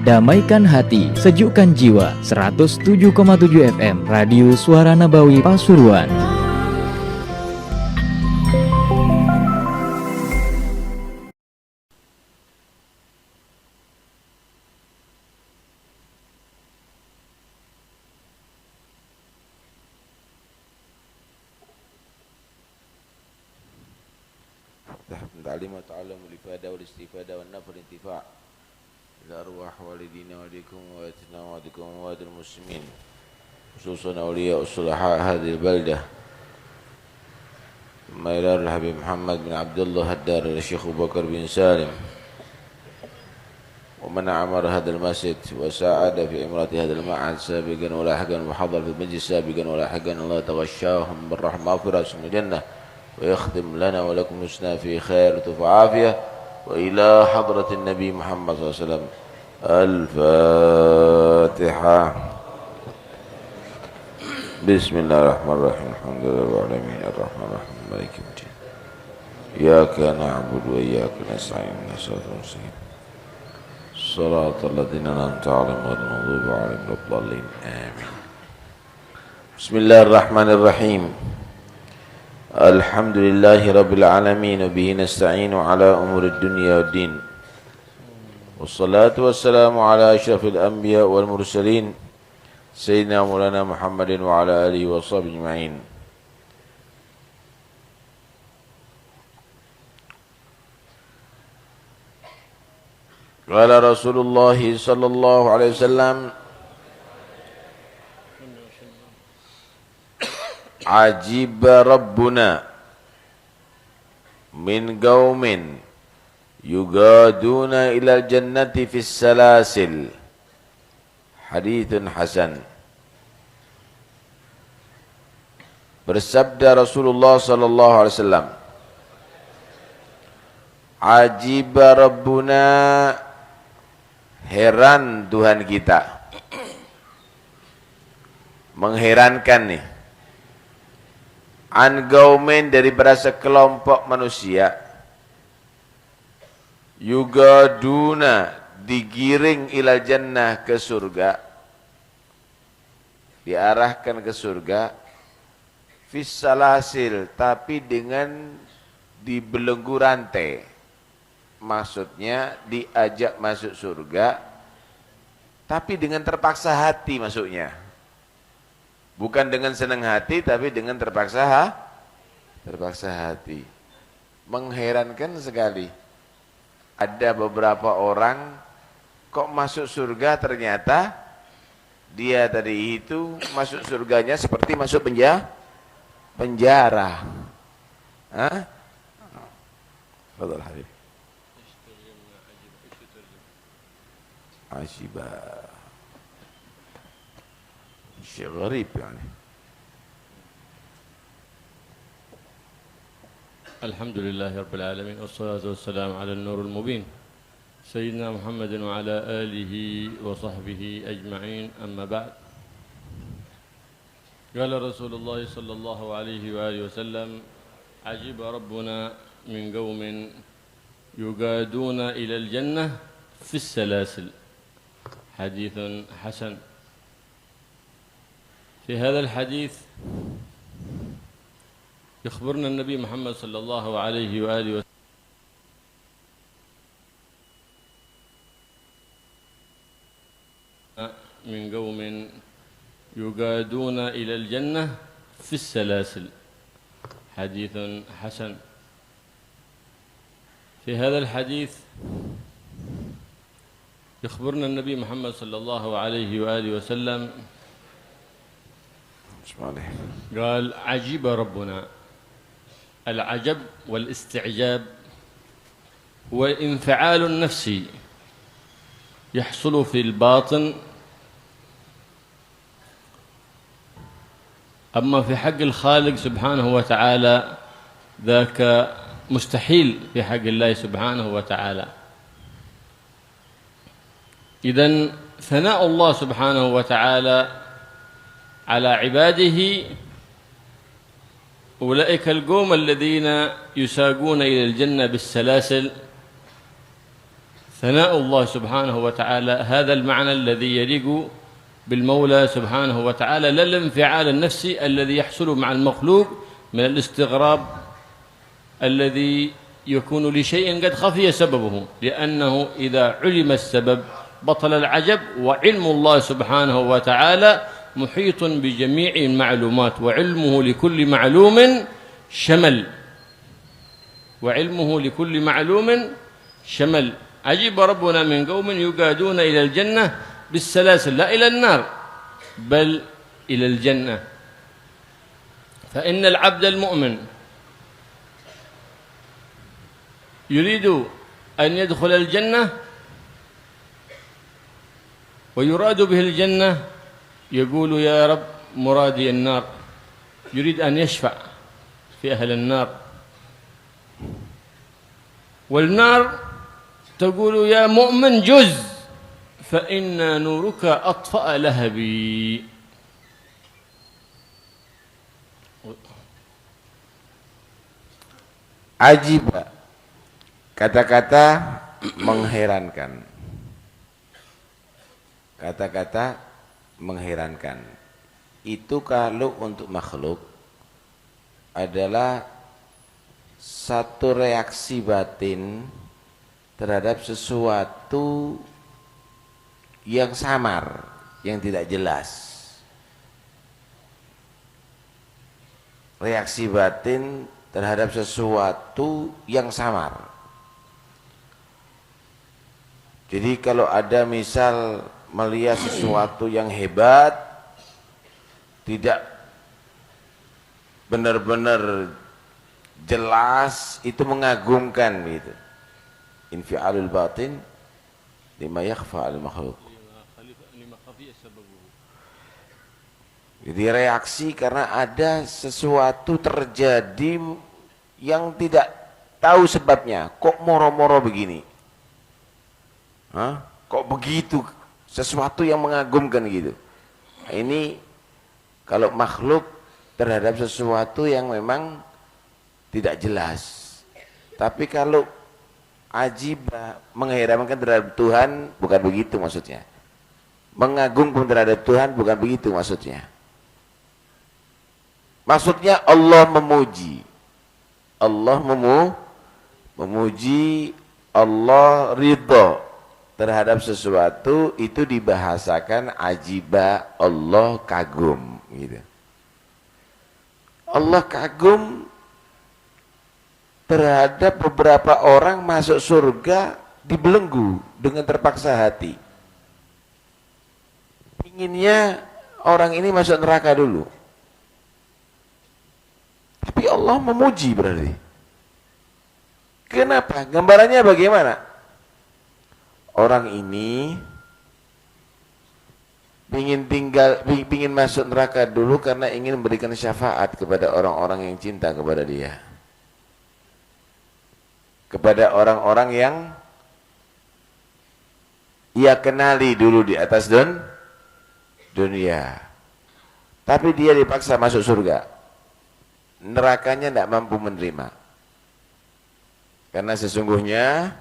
Damaikan hati, sejukkan jiwa. 107,7 FM Radio Suara Nabawi Pasuruan. تعليم وتعلم والإفادة والاستفادة والنفع والانتفاع إلى أرواح والدينا والديكم ووالدتنا ووالدكم ووالد المسلمين خصوصا أولياء الصلحاء هذه البلدة ثم إلى الحبيب محمد بن عبد الله الدار الشيخ أبو بكر بن سالم ومن عمر هذا المسجد وساعد في إمارة هذا المعهد سابقا ولاحقا وحضر في المجلس سابقا ولاحقا الله تغشاهم بالرحمة وفراش من الجنة ويختم لنا ولكم حسنا في خير وعافية وإلى حضرة النبي محمد صلى الله عليه وسلم الفاتحة. بسم الله الرحمن الرحيم الحمد لله رب العالمين الرحمن الرحيم مالك يوم الدين إياك نعبد وإياك نستعين اهدنا الصراط المستقيم صراط الذين أنعمت عليهم غير المغضوب عليهم ولا الضالين آمين. بسم الله الرحمن الرحيم الحمد لله رب العالمين وبه نستعين على أمور الدنيا والدين والصلاة والسلام على أشرف الأنبياء والمرسلين سيدنا مولانا محمد وعلى آله وصحبه أجمعين. قال رسول الله صلى الله عليه وسلم عجب ربنا من قوم يقادون إلى الجنة في السلاسل حديث حسن. Bersabda Rasulullah sallallahu alaihi wasallam, Ajiba Rabbuna, heran Tuhan kita. Mengherankan nih. An gaumin, daripada sekelompok manusia, yugaduna, digiring ilal jannah, ke surga, diarahkan ke surga, fis salasil, tapi dengan dibelenggu rantai. Maksudnya diajak masuk surga tapi dengan terpaksa hati masuknya. Bukan dengan senang hati, tapi dengan terpaksa hati. Mengherankan sekali. Ada beberapa orang kok masuk surga, ternyata dia tadi itu masuk surganya seperti masuk penjara. Hah? Fadhal Habib. Ajibah. شيء غريب يعني. الحمد لله رب العالمين والصلاة والسلام على النور المبين سيدنا محمد وعلى آله وصحبه أجمعين. أما بعد، قال رسول الله صلى الله عليه وآله وسلم عجب ربنا من قوم يقادون إلى الجنة في السلاسل حديث حسن. في هذا الحديث يخبرنا النبي محمد صلى الله عليه وآله وسلم من قوم يقادون إلى الجنة في السلاسل حديث حسن. في هذا الحديث يخبرنا النبي محمد صلى الله عليه وآله وسلم قال عجب ربنا. العجب والاستعجاب هو الانفعال النفسي يحصل في الباطن، أما في حق الخالق سبحانه وتعالى ذاك مستحيل في حق الله سبحانه وتعالى. إذن ثناء الله سبحانه وتعالى على عباده أولئك القوم الذين يساقون إلى الجنة بالسلاسل ثناء الله سبحانه وتعالى هذا المعنى الذي يليق بالمولى سبحانه وتعالى، لا الانفعال النفسي الذي يحصل مع المخلوق من الاستغراب الذي يكون لشيء قد خفي سببه، لأنه إذا علم السبب بطل العجب، وعلم الله سبحانه وتعالى محيط بجميع المعلومات، وعلمه لكل معلوم شمل، وعلمه لكل معلوم شمل. عجب ربنا من قوم يقادون إلى الجنة بالسلاسل، لا إلى النار بل إلى الجنة. فإن العبد المؤمن يريد أن يدخل الجنة ويراد به الجنة، يقول يا رب مرادي النار، يريد أن يشفع في أهل النار، والنار تقول يا مؤمن جز فإن نورك أطفأ لهبي. Ajib, kata-kata mengherankan. Kata-kata mengherankan. Itu kalau untuk makhluk adalah satu reaksi batin terhadap sesuatu yang samar, yang tidak jelas. Reaksi batin terhadap sesuatu yang samar. Jadi kalau ada misal melihat sesuatu yang hebat, tidak benar-benar jelas, itu mengagumkan gitu. Infialul batin lima yakhfa al makhluk. Jadi reaksi karena ada sesuatu terjadi yang tidak tahu sebabnya. Kok moro-moro begini? Hah? Kok begitu? Sesuatu yang mengagumkan gitu. Ini kalau makhluk terhadap sesuatu yang memang tidak jelas. Tapi kalau ajibah, mengherankan terhadap Tuhan, bukan begitu maksudnya. Mengagumkan terhadap Tuhan, bukan begitu maksudnya. Maksudnya Allah memuji. Allah memuji, Allah ridha terhadap sesuatu, itu dibahasakan ajibah, Allah kagum gitu. Allah kagum terhadap beberapa orang masuk surga dibelenggu dengan terpaksa hati. Inginnya orang ini masuk neraka dulu. Tapi Allah memuji berarti. Kenapa? Gambarannya bagaimana? Orang ini ingin masuk neraka dulu karena ingin memberikan syafaat kepada orang-orang yang cinta kepada dia. Kepada orang-orang yang ia kenali dulu di atas dunia. Tapi dia dipaksa masuk surga. Nerakanya tidak mampu menerima. Karena sesungguhnya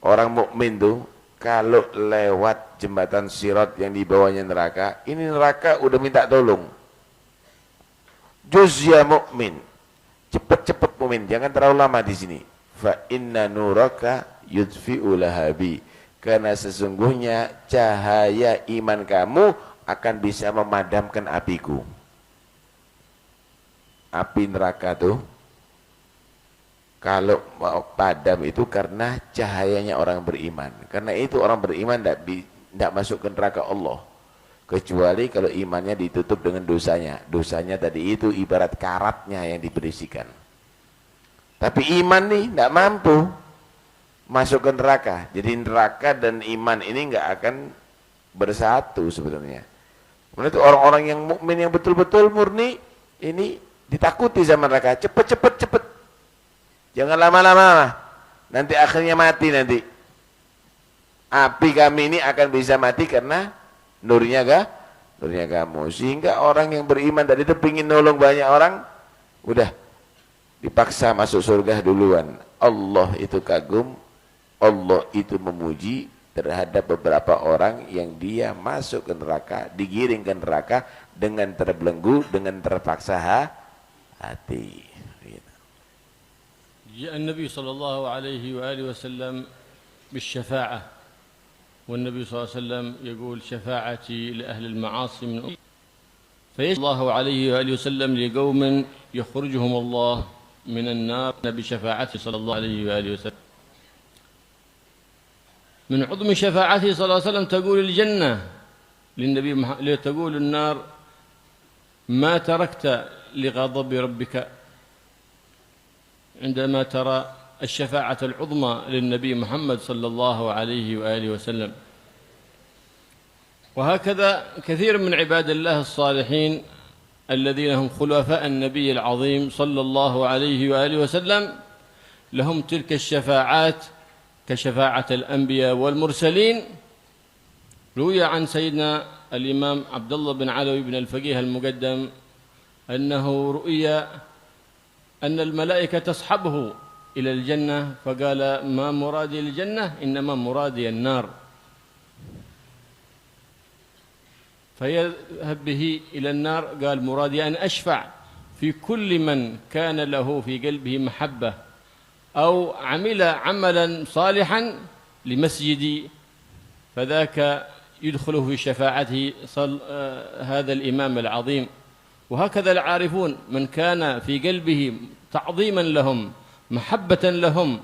orang mukmin tuh kalau lewat jembatan Sirat yang di bawahnya neraka, ini neraka udah minta tolong. Juz ya mukmin, cepet-cepet mukmin, jangan terlalu lama di sini. Fa inna nuraka yudfi'u lahabi, karena sesungguhnya cahaya iman kamu akan bisa memadamkan apiku. Api neraka tuh kalau mau padam itu karena cahayanya orang beriman. Karena itu orang beriman tidak masuk ke neraka Allah, kecuali kalau imannya ditutup dengan dosanya. Dosanya tadi itu ibarat karatnya yang diberisikan. Tapi iman nih tidak mampu masuk ke neraka. Jadi neraka dan iman ini nggak akan bersatu sebenarnya. Menurut orang-orang yang mukmin yang betul-betul murni ini ditakuti sama neraka. Cepet. Jangan lama-lama. Nanti akhirnya mati nanti. Api kami ini akan bisa mati karena nurnya kamu. Sehingga orang yang beriman tadi itu ingin nolong banyak orang, Udah dipaksa masuk surga duluan. Allah itu kagum, Allah itu memuji terhadap beberapa orang yang dia masuk ke neraka, digiring ke neraka dengan terbelenggu, dengan terpaksa hati. جاء النبي صلى الله عليه وآله وسلم بالشفاعة، والنبي صلى الله عليه وسلم يقول شفاعتي لأهل المعاصي من أمتي، فيشفع الله عليه وآله وسلم لقوم يخرجهم الله من النار بشفاعته صلى الله عليه وآله وسلم. من عظم شفاعته صلى الله عليه وسلم تقول الجنة للنبي تقول النار ما تركت لغضب ربك، عندما ترى الشفاعة العظمى للنبي محمد صلى الله عليه وآله وسلم. وهكذا كثير من عباد الله الصالحين الذين هم خلفاء النبي العظيم صلى الله عليه وآله وسلم لهم تلك الشفاعات كشفاعة الأنبياء والمرسلين. روي عن سيدنا الإمام عبد الله بن علوي بن الفقيه المقدم أنه رؤي أن الملائكة تصحبه إلى الجنة، فقال ما مرادي الجنة إنما مرادي النار، فيذهب به إلى النار، قال مرادي أن أشفع في كل من كان له في قلبه محبة أو عمل عملا صالحا لمسجدي، فذاك يدخله في شفاعته هذا الإمام العظيم. وهكذا العارفون من كان في قلبه تعظيما لهم محبة لهم،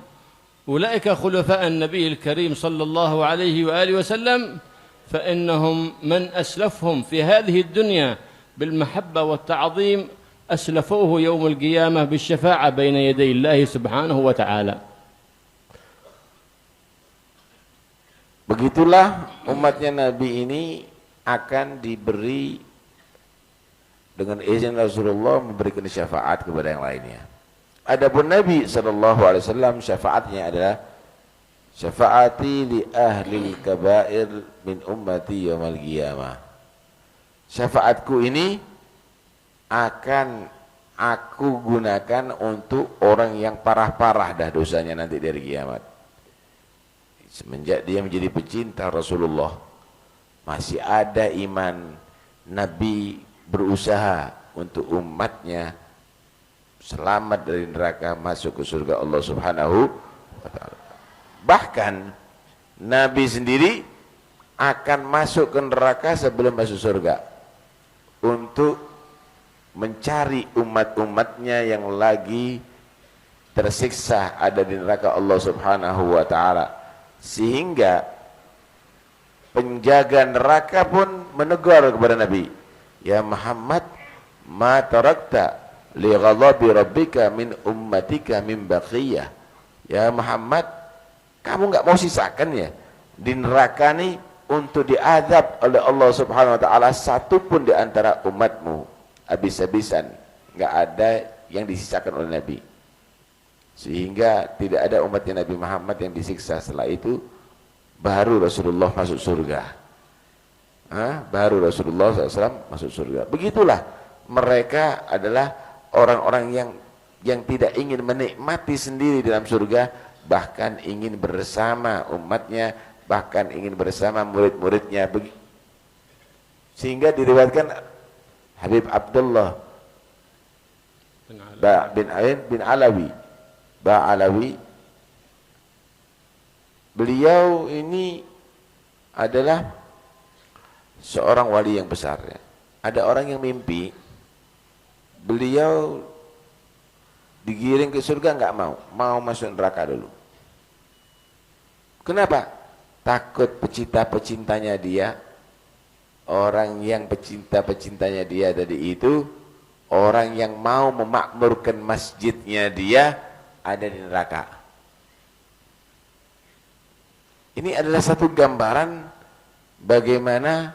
أولئك خلفاء النبي الكريم صلى الله عليه وآله وسلم، فإنهم من أسلفهم في هذه الدنيا بالمحبة والتعظيم أسلفوه يوم القيامة بالشفاعة بين يدي الله سبحانه وتعالى. Begitulah umatnya Nabi ini akan diberi dengan izin Rasulullah memberikan syafaat kepada yang lainnya. Adapun Nabi SAW syafaatnya adalah syafaati li ahli kabair min ummati yaumal qiyamah. Syafaatku ini akan aku gunakan untuk orang yang parah-parah dah dosanya nanti dari kiamat. Semenjak dia menjadi pecinta Rasulullah, masih ada iman, Nabi berusaha untuk umatnya selamat dari neraka, masuk ke surga Allah Subhanahu wa ta'ala. Bahkan Nabi sendiri akan masuk ke neraka sebelum masuk surga untuk mencari umat-umatnya yang lagi tersiksa ada di neraka Allah Subhanahu wa ta'ala, sehingga penjaga neraka pun menegur kepada Nabi, ya Muhammad, ma tarakta li ghadabi rabbika min ummatika min baqiyah. Ya Muhammad, kamu enggak mau sisakan ya di neraka nih untuk diazab oleh Allah Subhanahu wa taala satu pun di antara umatmu, habis-habisan, enggak ada yang disisakan oleh Nabi. Sehingga tidak ada umatnya Nabi Muhammad yang disiksa. Setelah itu baru Rasulullah masuk surga. Baru Rasulullah SAW masuk surga. Begitulah mereka adalah orang-orang yang tidak ingin menikmati sendiri dalam surga, bahkan ingin bersama umatnya, bahkan ingin bersama murid-muridnya. Sehingga diriwayatkan Habib Abdullah bin Alawi, beliau ini adalah seorang wali yang besar ya. Ada orang yang mimpi beliau digiring ke surga, nggak mau masuk neraka dulu. Kenapa? Takut pecinta-pecintanya dia, orang yang pecinta-pecintanya dia tadi itu, orang yang mau memakmurkan masjidnya dia ada di neraka. Ini adalah satu gambaran bagaimana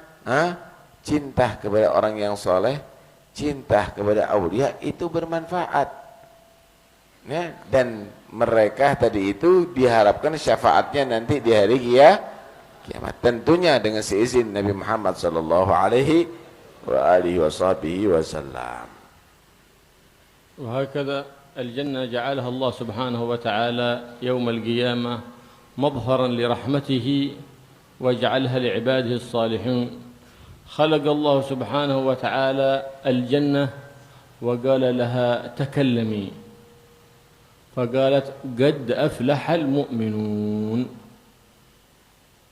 cinta kepada orang yang soleh, cinta kepada aulia itu bermanfaat ya, dan mereka tadi itu diharapkan syafaatnya nanti di hari kiamat, tentunya dengan seizin Nabi Muhammad sallallahu alaihi wa alihi wasallam. وهكذا الجنة جعلها الله سبحانه وتعالى يوم القيامة مظهرا لرحمته وجعلها لعباده الصالحين. خلق الله سبحانه وتعالى الجنة وقال لها تكلمي، فقالت قد أفلح المؤمنون.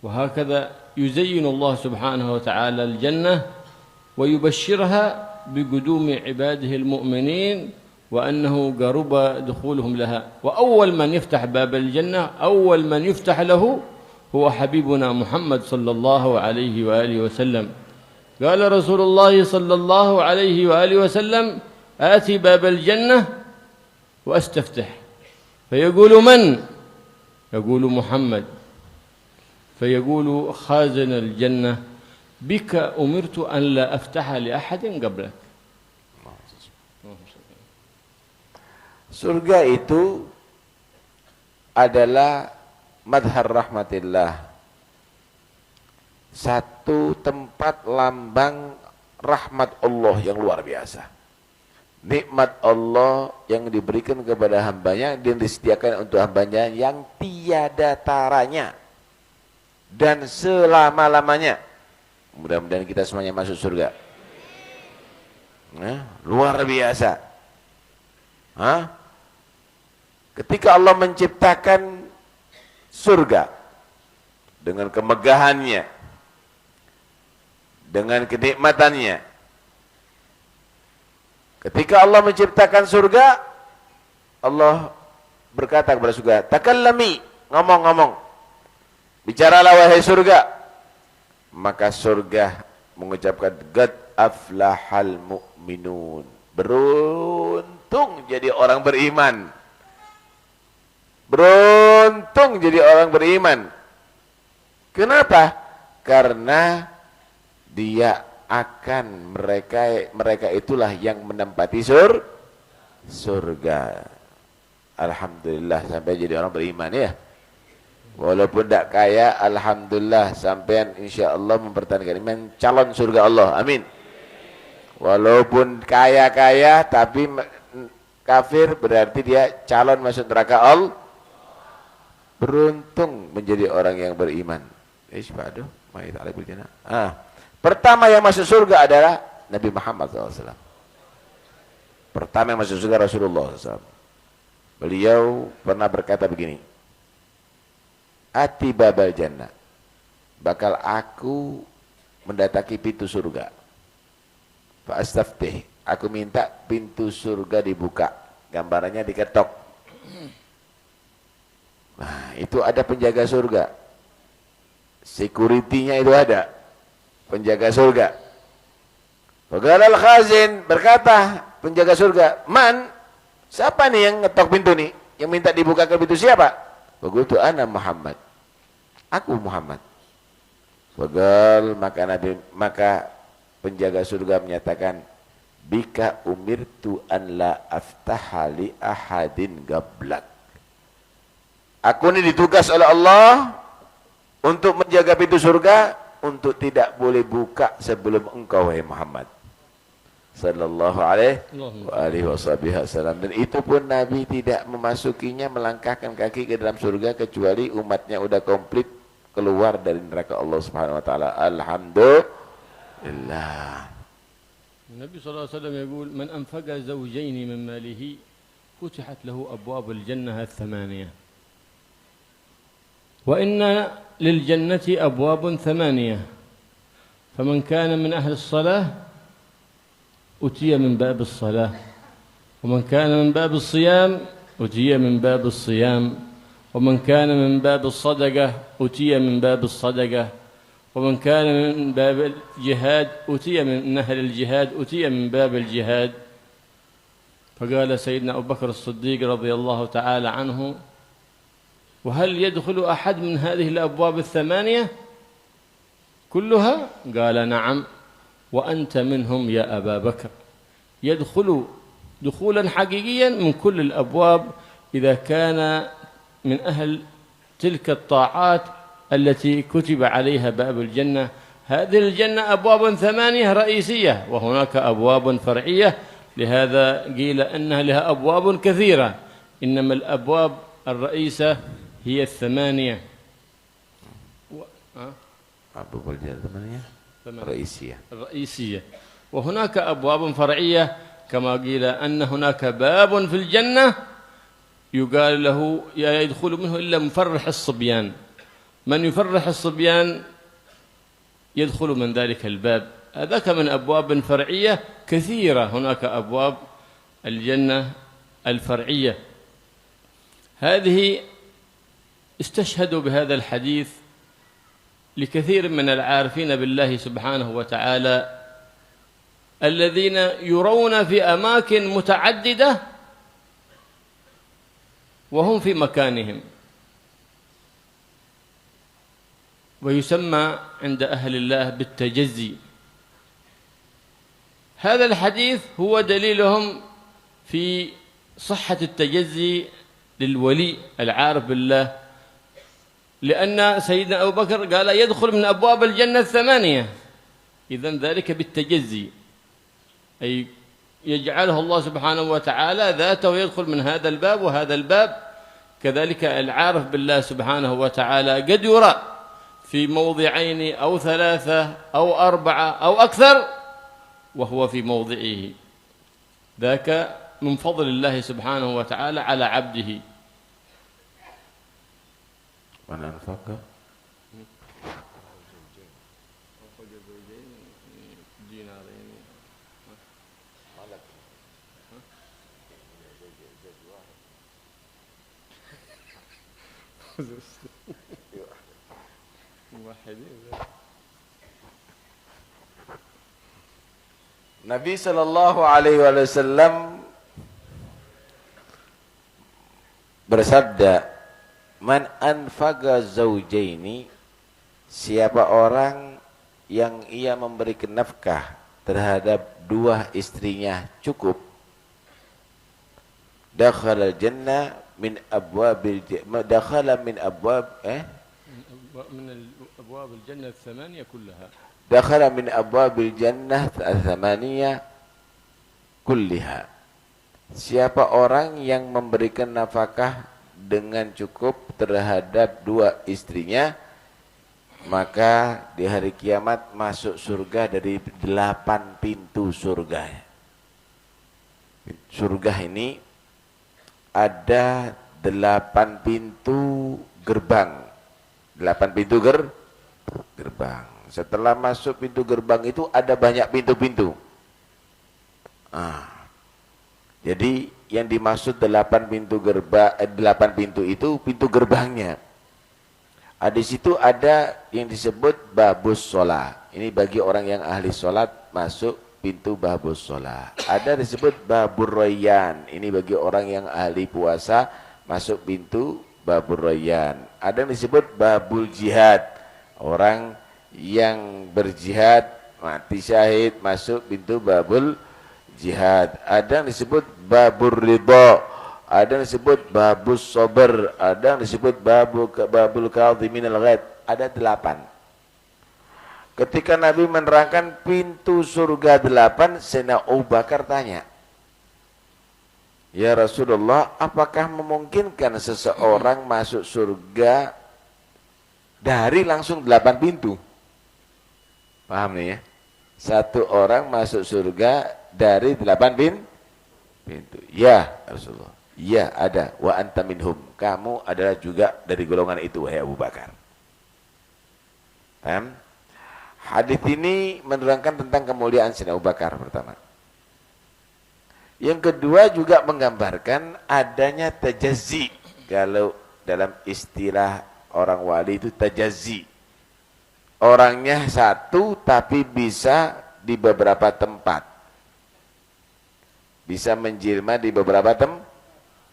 وهكذا يزين الله سبحانه وتعالى الجنة ويبشرها بقدوم عباده المؤمنين وأنه قرب دخولهم لها. وأول من يفتح باب الجنة، أول من يفتح له هو حبيبنا محمد صلى الله عليه وآله وسلم. قال رسول الله صلى الله عليه وآله وسلم: آتي باب الجنة وأستفتح، فيقول من؟ يقول محمد، فيقول خازن الجنة: بك أمرت أن لا أفتح لأحد قبلك. Surga itu adalah madhar rahmatillah, satu tempat lambang rahmat Allah yang luar biasa. Nikmat Allah yang diberikan kepada hambanya dan disediakan untuk hambanya yang tiada taranya dan selama-lamanya. Mudah-mudahan kita semuanya masuk surga. Luar biasa. Ketika Allah menciptakan surga dengan kemegahannya, dengan kenikmatannya, ketika Allah menciptakan surga, Allah berkata kepada surga, takallami, ngomong-ngomong, bicaralah wahai surga. Maka surga mengucapkan, qad aflahal mu'minun, beruntung jadi orang beriman, beruntung jadi orang beriman. Kenapa? Karena dia akan mereka itulah yang menempati surga. Alhamdulillah sampai jadi orang beriman ya. Walaupun tidak kaya, alhamdulillah sampai insyaallah mempertahankan iman, calon surga Allah. Amin. Walaupun kaya-kaya tapi kafir, berarti dia calon masuk neraka Allah. Beruntung menjadi orang yang beriman. Pertama yang masuk surga adalah Nabi Muhammad SAW. Pertama yang masuk surga Rasulullah SAW. Beliau pernah berkata begini, ati babal jannah, bakal aku mendatangi pintu surga. Fa astaftih, aku minta pintu surga dibuka, gambarannya diketok. Nah, itu ada penjaga surga, security-nya itu ada, penjaga surga. Faqala al-khazin, berkata penjaga surga, man, siapa nih yang ngetok pintu nih, yang minta dibuka ke pintu siapa? Faqultu ana Muhammad, aku Muhammad. Faqal, maka penjaga surga menyatakan, bika umirtu an la aftaha li ahadin gablak. Aku ini ditugas oleh Allah untuk menjaga pintu surga, untuk tidak boleh buka sebelum engkau wahai Muhammad sallallahu alaihi wasallam. Dan itu pun Nabi tidak memasukinya, melangkahkan kaki ke dalam surga kecuali umatnya udah komplit keluar dari neraka Allah Subhanahu wa taala. Alhamdulillah. Nabi sallallahu alaihi wasallam يقول من أنفق زوجين من ماله فتحت له أبواب الجنة الثمانية. وإن للجنة أبواب ثمانية، فمن كان من أهل الصلاة أتي من باب الصلاة، ومن كان من باب الصيام أتي من باب الصيام، ومن كان من باب الصدقة أتي من باب الصدقة، ومن كان من باب الجهاد أتي من أهل الجهاد أتي من باب الجهاد. فقال سيدنا أبو بكر الصديق رضي الله تعالى عنه: وهل يدخل أحد من هذه الأبواب الثمانية كلها؟ قال: نعم، وأنت منهم يا أبا بكر. يدخل دخولا حقيقيا من كل الأبواب إذا كان من أهل تلك الطاعات التي كتب عليها باب الجنة. هذه الجنة أبواب ثمانية رئيسية، وهناك أبواب فرعية لهذا قيل أنها لها أبواب كثيرة، إنما الأبواب الرئيسة هي الثمانية. أبواب الجنة الرئيسية. وهناك أبواب فرعية، كما قيل أن هناك باب في الجنة يقال له لا يدخل منه إلا مفرح الصبيان، من يفرح الصبيان يدخل من ذلك الباب. هذاك من أبواب فرعية كثيرة، هناك أبواب الجنة الفرعية. هذه استشهدوا بهذا الحديث لكثير من العارفين بالله سبحانه وتعالى الذين يرون في أماكن متعددة وهم في مكانهم، ويسمى عند أهل الله بالتجزي. هذا الحديث هو دليلهم في صحة التجزي للولي العارف بالله، لأن سيدنا أبو بكر قال يدخل من أبواب الجنة الثمانية، إذن ذلك بالتجزي، أي يجعله الله سبحانه وتعالى ذاته يدخل من هذا الباب وهذا الباب. كذلك العارف بالله سبحانه وتعالى قد يرى في موضعين أو ثلاثة أو أربعة أو أكثر وهو في موضعه، ذاك من فضل الله سبحانه وتعالى على عبده. من أنفق Nabi Sallallahu Alaihi Wasallam bersabda, man anfaqa zaujaini, siapa orang yang ia memberikan nafkah terhadap dua istrinya cukup, dakhala jannah min abwabil dakhala min abwab من أبواب الجنة الثمانية كلها، dakhala min abwabil jannah al-thamaniyah kulliha. Siapa orang yang memberikan nafkah dengan cukup terhadap dua istrinya, maka di hari kiamat masuk surga dari 8 pintu surga. Surga ini ada 8 pintu gerbang. 8 pintu gerbang. Setelah masuk pintu gerbang itu ada banyak pintu-pintu. Jadi yang dimaksud 8 pintu gerbang, 8 pintu itu pintu gerbangnya. Di situ ada yang disebut babus sholat. Ini bagi orang yang ahli sholat masuk pintu babus sholat. Ada disebut babur rayyan. Ini bagi orang yang ahli puasa masuk pintu babur rayyan. Ada yang disebut babul jihad. Orang yang berjihad mati syahid masuk pintu babul jihad. Ada yang disebut babur ridha, ada yang disebut babus sabar, ada yang disebut babul kadhiminal ghaid. Ada 8. Ketika Nabi menerangkan pintu surga 8, Sayyidina Abu Bakar tanya, ya Rasulullah, apakah memungkinkan seseorang masuk surga dari langsung 8 pintu? Paham nih ya? Satu orang masuk surga dari 8 pintu. Ya Rasulullah, ya ada. Wa anta minhum, kamu adalah juga dari golongan itu, wahai Abu Bakar. Paham? Hadis ini menerangkan tentang kemuliaan Sayyidina Abu Bakar pertama. Yang kedua juga menggambarkan adanya tajazzi. Kalau dalam istilah orang wali itu tajazzi. Orangnya satu tapi bisa di beberapa tempat. Bisa menjelma di beberapa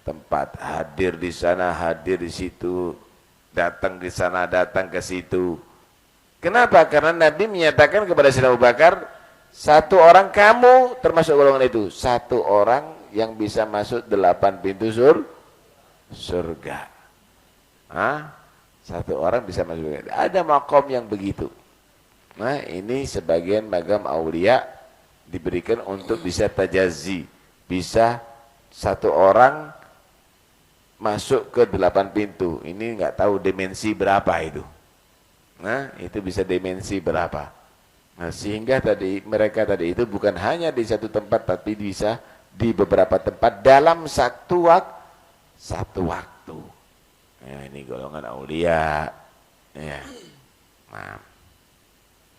tempat. Hadir di sana, hadir di situ, datang di sana, datang ke situ. Kenapa? Karena Nabi menyatakan kepada Sayyidina Abu Bakar, satu orang kamu termasuk golongan itu. Satu orang yang bisa masuk 8 pintu surga. Satu orang bisa masuk surga. Ada makom yang begitu. Nah, ini sebagian magam aulia diberikan untuk bisa tajazzi. bisa satu orang masuk ke 8 pintu. Ini nggak tahu dimensi berapa itu. Nah, itu bisa dimensi berapa. Nah, sehingga mereka tadi itu bukan hanya di satu tempat, tapi bisa di beberapa tempat dalam satu waktu. Ya, ini golongan aulia. Ya. Nah.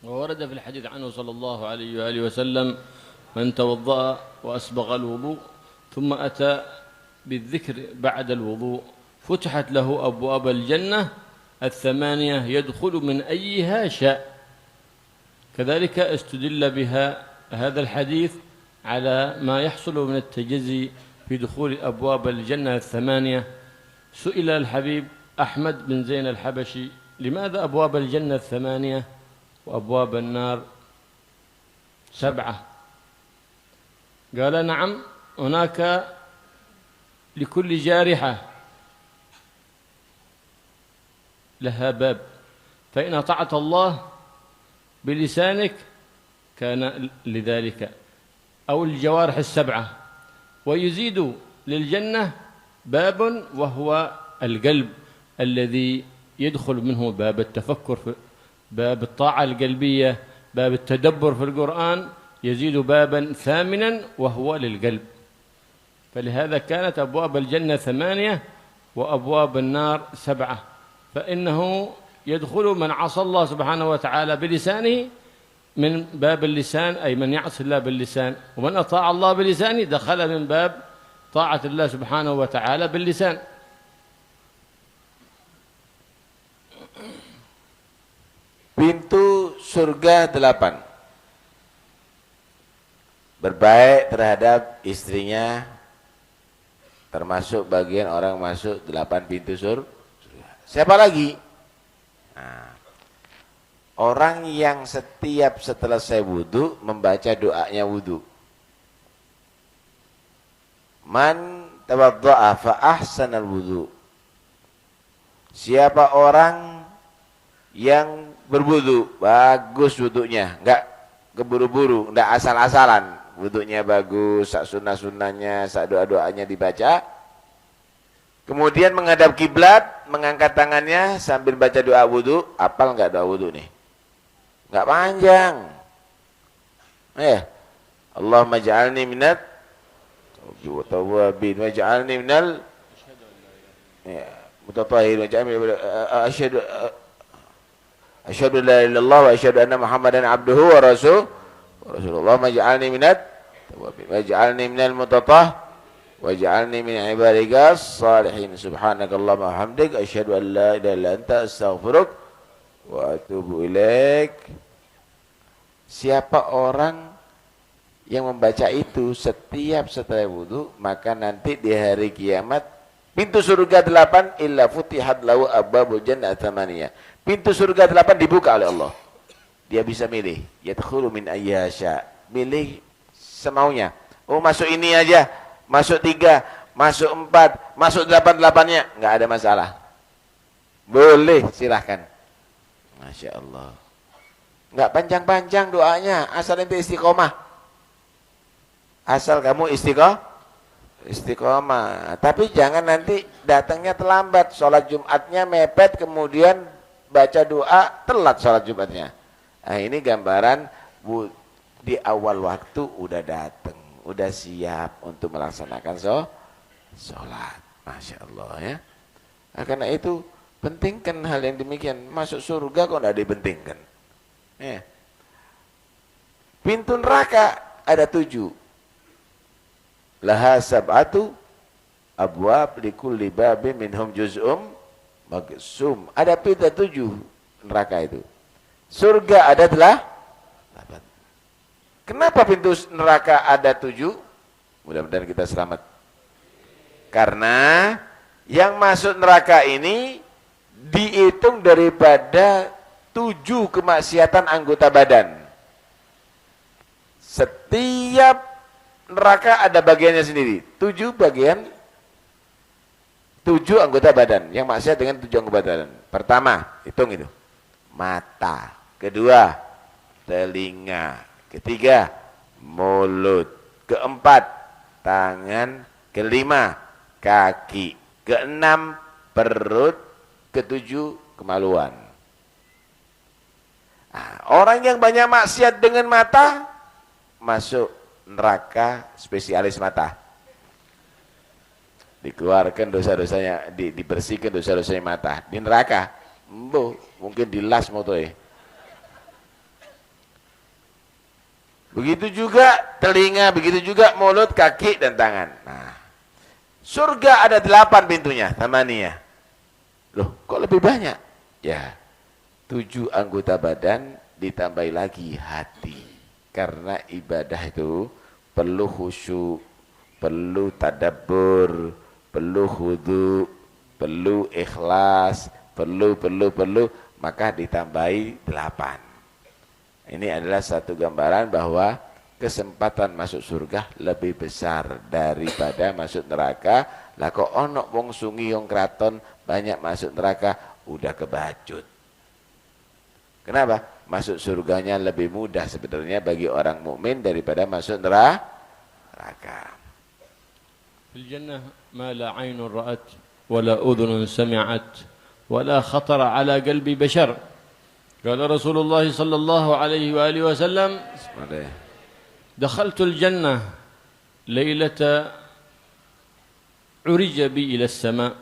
وورد في الحديث عنه صلى الله عليه وآله وسلم من توضأ وأسبغ الوضوء ثم أتى بالذكر بعد الوضوء فتحت له أبواب الجنة 8 يدخل من أيها شاء. كذلك استدل بها هذا الحديث على ما يحصل من التجزي في دخول أبواب الجنة 8. سئل الحبيب أحمد بن زين الحبشي لماذا أبواب الجنة 8 وأبواب النار 7؟ قال نعم، هناك لكل جارحة لها باب، فإن أطعت الله بلسانك كان لذلك، أو الجوارح 7. ويزيد للجنة باب وهو القلب الذي يدخل منه باب التفكر، باب الطاعة القلبية، باب التدبر في القرآن، يزيد بابا 8 وهو للقلب. فلهذا كانت أبواب الجنة 8 وأبواب النار 7. فإنه يدخل من عصى الله سبحانه وتعالى بلسانه من باب اللسان، أي من يعصي الله باللسان، ومن أطاع الله بلسانه دخل من باب طاعة الله سبحانه وتعالى باللسان. Pintu surga 8. Berbaik terhadap istrinya, termasuk bagian orang masuk 8 pintu surga. Siapa lagi? Nah, orang yang setiap setelah saya wudu membaca doanya wudu. Man tawadda'a fa ahsanal wudu. Siapa orang yang berwudu, bagus wudunya, enggak keburu-buru, enggak asal-asalan, wudunya bagus, sak sunnah-sunnahnya, sak doa-doanya dibaca. Kemudian menghadap kiblat, mengangkat tangannya sambil baca doa wudu. Apal enggak doa wudu nih? Enggak panjang. Allahumma ja'alni minat tawwabin waj'alni minal mutatahhirin waj'alni asyhadu la ilaha illallah wa asyhadu anna muhammadan abduhu wa rasulullah maj'alni minat tawwabin waj'alni minal waj'alni min ibadikas salihin subhanakallahumma wa hamdik asyhadu an la ilaha illa anta astaghfiruk wa atubu ilaik. Siapa orang yang membaca itu setiap setelah wudu, maka nanti di hari kiamat pintu surga 8 illa futihat lahu abwabul jannah 8. Pintu surga 8 dibuka oleh Allah. Dia bisa milih. Yadkhulu min ayyasha. Milih semaunya. Oh, masuk ini aja. Masuk 3. Masuk 4. Masuk 8-8-nya. Enggak ada masalah. Boleh, silahkan. Masya Allah. Enggak panjang-panjang doanya. Asal ente istiqomah. Asal kamu istiqomah. Tapi jangan nanti datangnya terlambat. Sholat Jumatnya mepet, kemudian baca doa, telat sholat Jumatnya. Nah, ini gambaran di awal waktu udah datang, udah siap untuk melaksanakan sholat. Masya Allah ya. Nah, karena itu pentingkan hal yang demikian. Masuk surga kok tidak dipentingkan. Ya. Pintu neraka ada 7. Laha sab'atu abwab likulli babin minhum juz'um magsum. Ada pintu 7 neraka itu. Surga ada 8. Kenapa pintu neraka ada 7? Mudah-mudahan kita selamat. Karena yang masuk neraka ini dihitung daripada 7 kemaksiatan anggota badan. Setiap neraka ada bagiannya sendiri. 7 bagian, 7 anggota badan. Yang maksiat dengan 7 anggota badan. Pertama, hitung itu. Mata. Kedua, telinga. Ketiga, mulut. Keempat, tangan, kelima kaki, keenam perut, ketujuh kemaluan. Nah, orang yang banyak maksiat dengan mata masuk neraka spesialis mata. Dikeluarkan dosa-dosanya, dibersihkan dosa-dosanya mata di neraka. Mungkin dilas motoe. Begitu juga telinga, begitu juga mulut, kaki dan tangan. Nah, surga ada 8 pintunya, tamaniyah. Loh, kok lebih banyak? Ya, 7 anggota badan ditambahi lagi hati. Karena ibadah itu perlu khusyuk, perlu tadabbur, perlu khudu, perlu ikhlas, perlu, maka ditambahi 8. Ini adalah satu gambaran bahwa kesempatan masuk surga lebih besar daripada masuk neraka. Lah kok ono wong sungi yang kraton banyak masuk neraka, udah kebacut. Kenapa? Masuk surganya lebih mudah sebenarnya bagi orang mukmin daripada masuk neraka. Fil jannah ma la 'ainun ra'at wa la udhunun sami'at wa la khatara 'ala qalbi bashar. قال رسول الله صلى الله عليه وآله وسلم دخلت الجنة ليلة عرج بي إلى السماء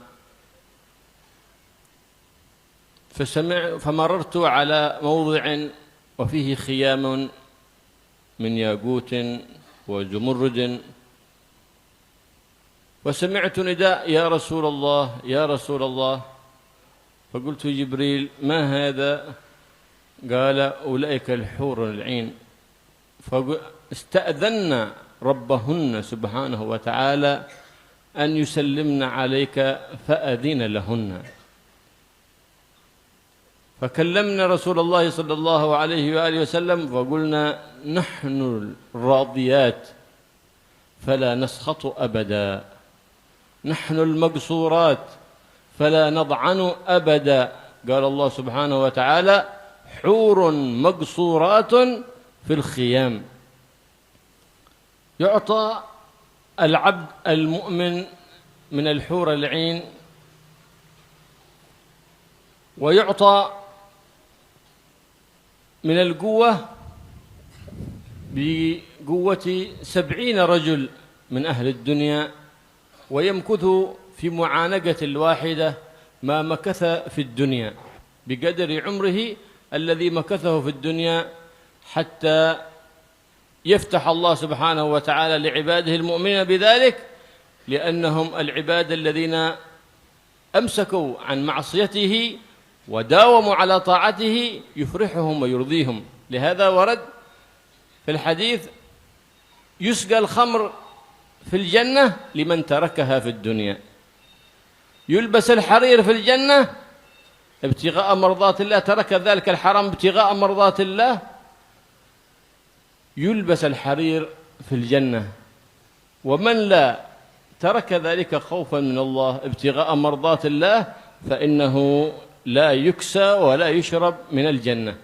فمررت على موضع وفيه خيام من ياقوت وزمرد وسمعت نداء يا رسول الله يا رسول الله فقلت جبريل ما هذا؟ قال أولئك الحور العين فاستأذن ربهن سبحانه وتعالى أن يسلمن عليك فأذن لهن فكلمنا رسول الله صلى الله عليه وآله وسلم فقلنا نحن الراضيات فلا نسخط أبدا نحن المقصورات فلا نضعن أبدا قال الله سبحانه وتعالى حور مقصورات في الخيام يعطى العبد المؤمن من الحور العين ويعطى من القوة بقوة 70 رجل من أهل الدنيا ويمكث في معانقة الواحدة ما مكث في الدنيا بقدر عمره الذي مكثه في الدنيا حتى يفتح الله سبحانه وتعالى لعباده المؤمنين بذلك لأنهم العباد الذين أمسكوا عن معصيته وداوموا على طاعته يفرحهم ويرضيهم. لهذا ورد في الحديث يسقى الخمر في الجنة لمن تركها في الدنيا يلبس الحرير في الجنة ابتغاء مرضات الله ترك ذلك الحرام ابتغاء مرضات الله يلبس الحرير في الجنة ومن لا ترك ذلك خوفا من الله ابتغاء مرضات الله فإنه لا يكسى ولا يشرب من الجنة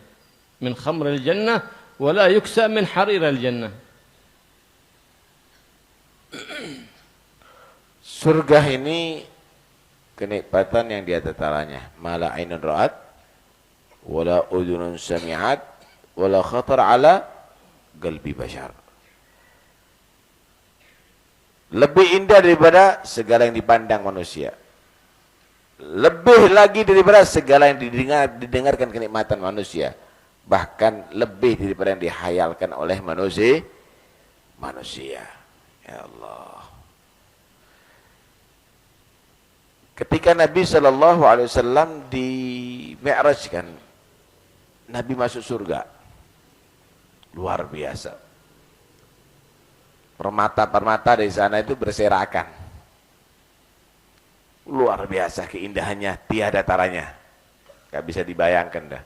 من خمر الجنة ولا يكسى من حرير الجنة. Surga ini kenikmatan yang di antaranya mala ainun ra'at wala udhunun sami'at wala khatar ala qalbi bashar. Lebih indah daripada segala yang dipandang manusia. Lebih lagi daripada segala yang didengarkan kenikmatan manusia. Bahkan lebih daripada yang dihayalkan oleh manusia. Ya Allah. Ketika Nabi SAW di Mi'rajkan, Nabi masuk surga. Luar biasa. Permata-permata dari sana itu berserakan. Luar biasa keindahannya, tiada taranya. Gak bisa dibayangkan dah.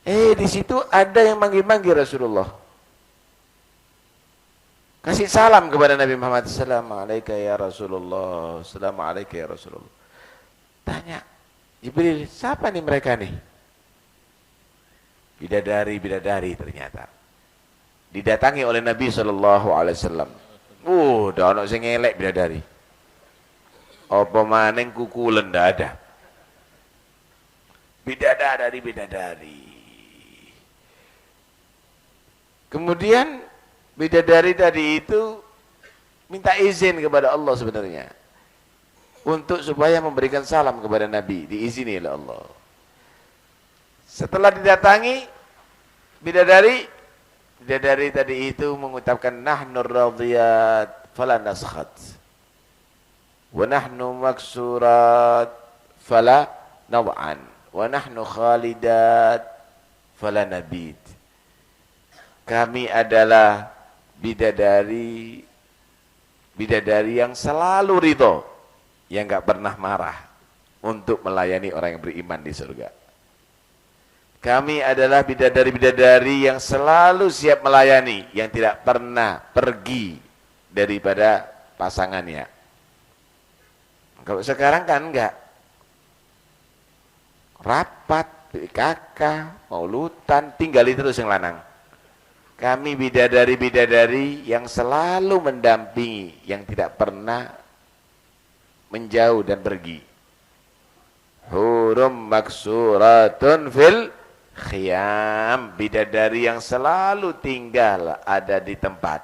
Di situ ada yang manggil-manggil Rasulullah. Kasih salam kepada Nabi Muhammad. Assalamualaikum ya Rasulullah. Assalamualaikum ya Rasulullah. Tanya Jibril, siapa nih mereka nih? Bidadari-bidadari ternyata. Didatangi oleh Nabi SAW. Dah ono sing elek bidadari. Apa maning kukulen ndak ada. Bidadari. Kemudian bidadari tadi itu minta izin kepada Allah sebenarnya untuk supaya memberikan salam kepada Nabi, diizini oleh Allah. Setelah didatangi bidadari tadi itu mengucapkan nahnu radiyat fala naskhat wa nahnu maksurat fala naw'an wa nahnu khalidat fala nabid. Kami adalah bidadari yang selalu ridho, yang enggak pernah marah untuk melayani orang yang beriman di surga. Kami adalah bidadari yang selalu siap melayani, yang tidak pernah pergi daripada pasangannya. Kalau sekarang kan enggak. Rapat, kakak, maulutan, tinggali terus yang lanang. Kami bidadari yang selalu mendampingi, yang tidak pernah menjauh dan pergi. Hurum maksuratun fil khiyam, bidadari yang selalu tinggal ada di tempat.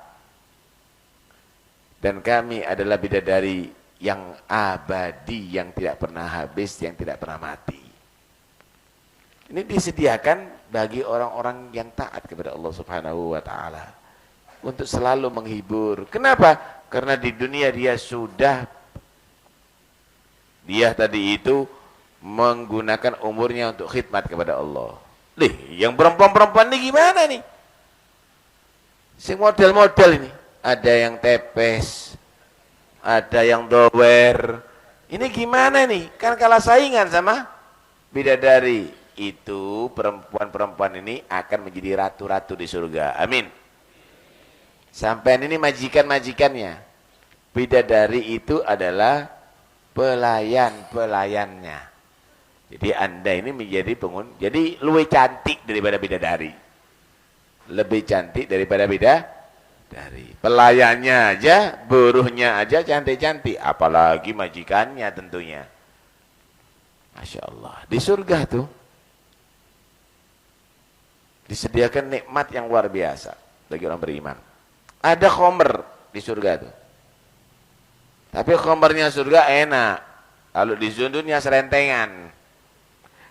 Dan kami adalah bidadari yang abadi, yang tidak pernah habis, yang tidak pernah mati. Ini disediakan bagi orang-orang yang taat kepada Allah Subhanahu wa taala untuk selalu menghibur. Kenapa? Karena di dunia dia tadi itu menggunakan umurnya untuk khidmat kepada Allah. Yang perempuan-perempuan ini gimana nih? Si model-model ini, ada yang tepes, ada yang dower. Ini gimana nih? Kan kalah saingan sama bidadari. Itu perempuan-perempuan ini akan menjadi ratu-ratu di surga. Amin. Sampai ini majikan-majikannya. Bidadari itu adalah pelayan-pelayannya. Jadi Anda ini menjadi jadi lebih cantik daripada bidadari. Lebih cantik daripada bidadari. Pelayannya aja, buruhnya aja cantik-cantik, apalagi majikannya tentunya. Masya Allah. Di surga tuh disediakan nikmat yang luar biasa bagi orang beriman. Ada khomer di surga itu. Tapi khomernya surga enak. Kalau di dunia serentengan.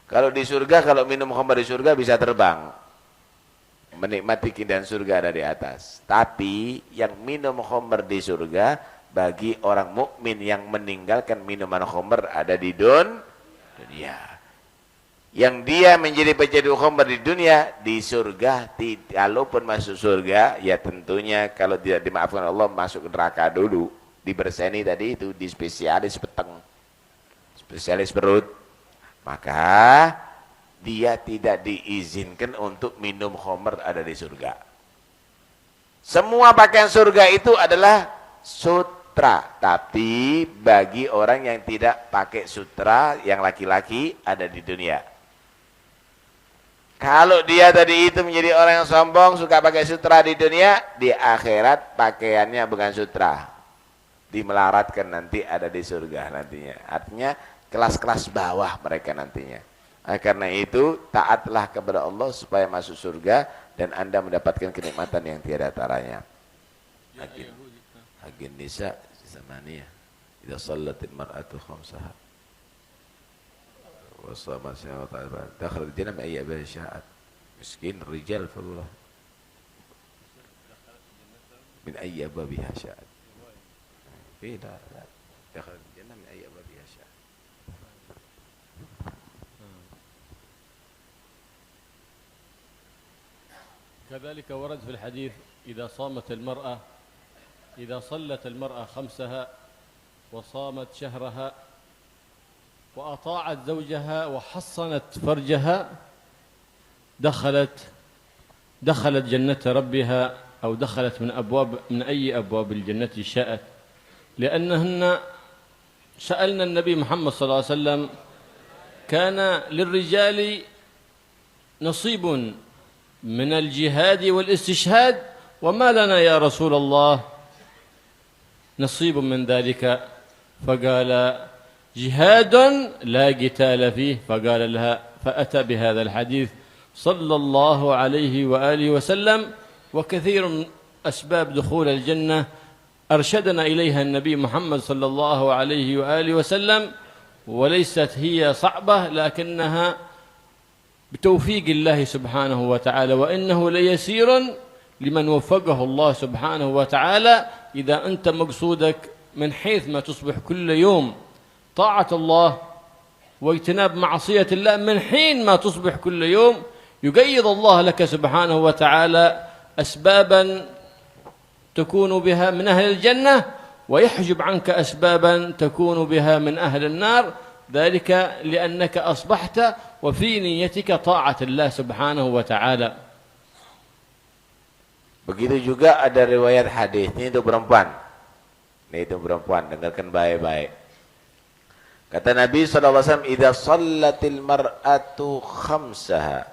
Kalau di surga, kalau minum khomer di surga bisa terbang. Menikmati keindahan surga ada di atas. Tapi yang minum khomer di surga bagi orang mukmin yang meninggalkan minuman khomer ada di dunia. Yang dia menjadi pecandu khamr di dunia, di surga, kalaupun masuk surga, ya tentunya kalau tidak dimaafkan Allah masuk neraka dulu. Diberseni tadi itu, di spesialis peteng, spesialis perut. Maka dia tidak diizinkan untuk minum khamr ada di surga. Semua pakaian surga itu adalah sutra. Tapi bagi orang yang tidak pakai sutra, yang laki-laki ada di dunia. Kalau dia tadi itu menjadi orang yang sombong, suka pakai sutra di dunia, di akhirat pakaiannya bukan sutra. Dimelaratkan nanti ada di surga nantinya. Artinya kelas-kelas bawah mereka nantinya. Karena itu taatlah kepada Allah supaya masuk surga dan Anda mendapatkan kenikmatan yang tiada taranya. Hagin nisa zamaniyah. Idza shallatil mar'atu khamsaha. وصام سنة وطالبا دخل الجنة من أي أبواب شاءت مسكين الرجال فالله من أي أبوابها شاءت لا دخل الجنة من أي أبوابها شاءت. كذلك ورد في الحديث إذا صلت المرأة خمسها وصامت شهرها وأطاعت زوجها وحصنت فرجها دخلت جنة ربها أو دخلت من أي أبواب الجنة شاءت، لأنهن سألنا النبي محمد صلى الله عليه وسلم كان للرجال نصيب من الجهاد والاستشهاد وما لنا يا رسول الله نصيب من ذلك؟ فقال: جهاد لا قتال فيه. فقال لها، فأتى بهذا الحديث صلى الله عليه وآله وسلم. وكثير من أسباب دخول الجنة أرشدنا إليها النبي محمد صلى الله عليه وآله وسلم، وليست هي صعبة، لكنها بتوفيق الله سبحانه وتعالى، وإنه ليسير لمن وفقه الله سبحانه وتعالى. إذا أنت مقصودك من حيث ما تصبح كل يوم طاعة الله واجتناب معصية الله، من حين ما تصبح كل يوم يقيض الله لك سبحانه وتعالى أسبابا تكون بها من أهل الجنة، ويحجب عنك أسبابا تكون بها من أهل النار. ذلك لأنك أصبحت وفي نيتك طاعة الله سبحانه وتعالى. Begitu juga ada riwayat hadis, ini itu perempuan. Ini itu perempuan, dengarkan baik-baik. Kata Nabi SAW, "Idza shallatil mar'atu khamsaha."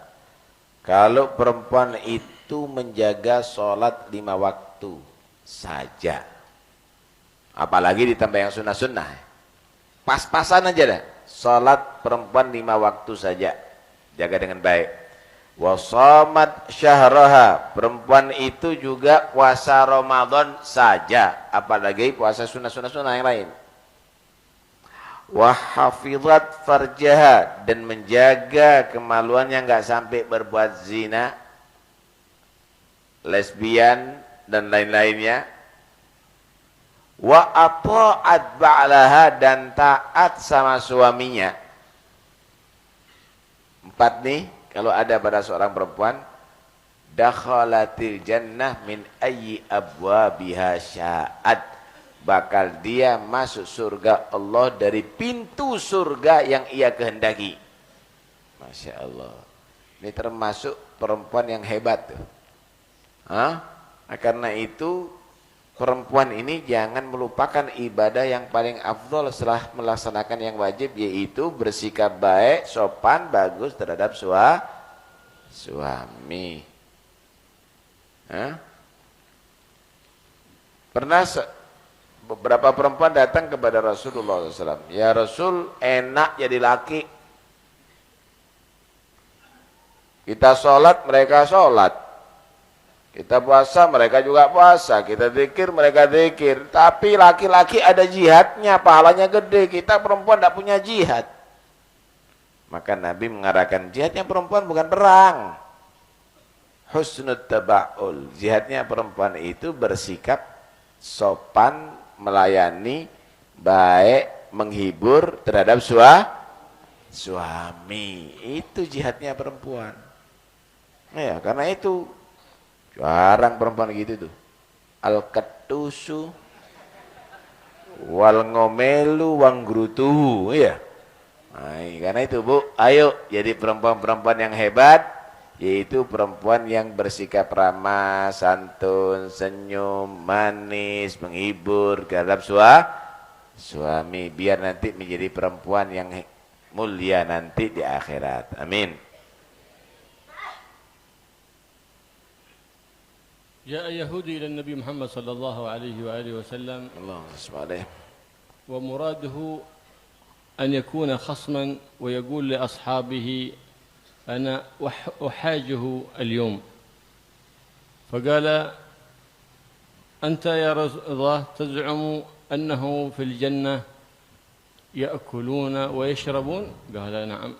Kalau perempuan itu menjaga sholat 5 waktu saja. Apalagi ditambah yang sunnah-sunnah. Pas-pasan aja dah. Sholat perempuan 5 waktu saja. Jaga dengan baik. Wa shamat syahraha. Perempuan itu juga puasa Ramadan saja. Apalagi puasa sunnah-sunnah yang lain. Wa hafizat farjaha. Dan menjaga kemaluannya enggak sampai berbuat zina, lesbian dan lain-lainnya. Wa ata'at ba'laha. Dan taat sama suaminya. 4 nih, kalau ada pada seorang perempuan, dakhalatil jannah min ayyi abwabiha sya'at. Bakal dia masuk surga Allah dari pintu surga yang ia kehendaki. Masya Allah. Ini termasuk perempuan yang hebat tuh. Karena itu perempuan ini jangan melupakan ibadah yang paling afdol setelah melaksanakan yang wajib, yaitu bersikap baik, sopan, bagus terhadap suami. Pernah beberapa perempuan datang kepada Rasulullah SAW. Ya Rasul, enak jadi laki. Kita sholat, mereka sholat. Kita puasa, mereka juga puasa. Kita zikir, mereka zikir. Tapi laki-laki ada jihadnya, pahalanya gede. Kita perempuan tidak punya jihad. Maka Nabi mengarahkan jihadnya perempuan bukan perang. Husnul taba'ul. Jihadnya perempuan itu bersikap sopan, melayani, baik, menghibur terhadap suami. Itu jihadnya perempuan. Ya, karena itu jarang perempuan gitu tuh. Al-katusu wal ngomelu wang grutuhu, ya. Nah, karena itu Bu, ayo jadi perempuan-perempuan yang hebat, yaitu perempuan yang bersikap ramah, santun, senyum, manis, menghibur terhadap suami, biar nanti menjadi perempuan yang mulia nanti di akhirat. Amin. جاء يهودي إلى النبي محمد صلى الله عليه وآله وسلم، اللهم صل عليه، ومراده أن يكون خصما ويقول لأصحابه: أنا أحاجه اليوم. فقال: أنت يا رسول الله تزعم أنه في الجنة يأكلون ويشربون؟ قال: نعم.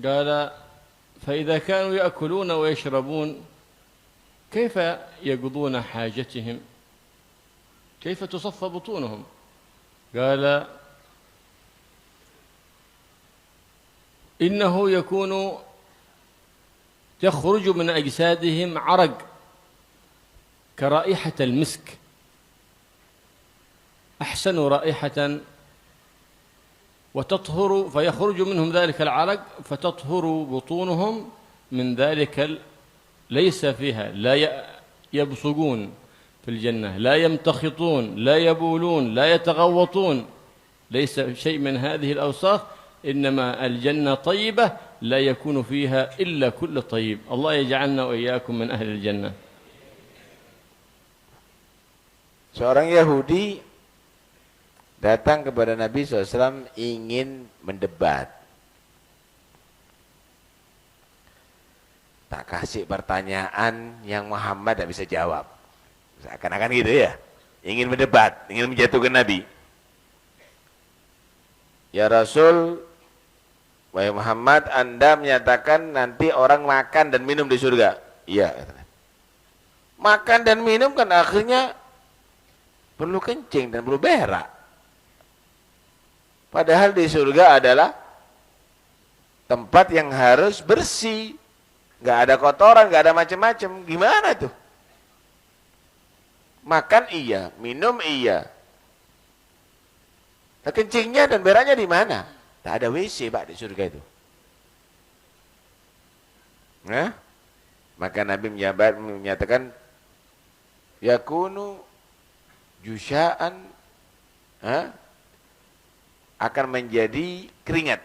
قال: فإذا كانوا يأكلون ويشربون كيف يقضون حاجتهم؟ كيف تصفى بطونهم؟ قال: إنه يخرج من أجسادهم عرق كرائحة المسك، أحسن رائحة، وتطهر، فيخرج منهم ذلك العرق فتطهر بطونهم من ذلك ليس فيها، لا يبصقون في الجنة، لا يمتخطون، لا يبولون، لا يتغوطون، ليس شيء من هذه الأوصاف، إنما الجنة طيبة لا يكون فيها إلا كل طيب. الله يجعلنا وإياكم من أهل الجنة. Seorang Yahudi datang kepada Nabi SAW ingin mendebat. Tak kasih pertanyaan yang Muhammad tidak bisa jawab. Seakan-akan gitu ya. Ingin mendebat, ingin menjatuhkan Nabi. Ya Rasul, wahai Muhammad, Anda menyatakan nanti orang makan dan minum di surga. Iya. Makan dan minum kan akhirnya perlu kencing dan perlu berak. Padahal di surga adalah tempat yang harus bersih. Nggak ada kotoran, nggak ada macam-macam. Gimana tuh? Makan iya, minum iya. Nah, kencingnya dan beraknya di mana? Tak ada WC Pak di surga itu. Nah, maka Nabi menyatakan yakunu jusya'an, akan menjadi keringat.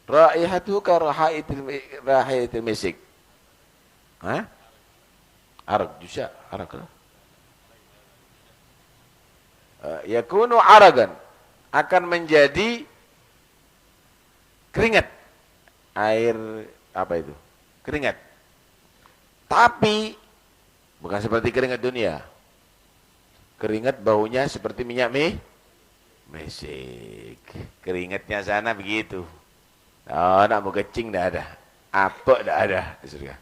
Raihatuhu ka raihatil misik. Arak jusya, arak. Yakunu aragan, akan menjadi keringat. Air apa itu? Keringat. Tapi bukan seperti keringat dunia. Keringat baunya seperti minyak mesik. Keringatnya sana begitu. Oh, nak mau kencing tidak ada. Apa tidak ada di surga.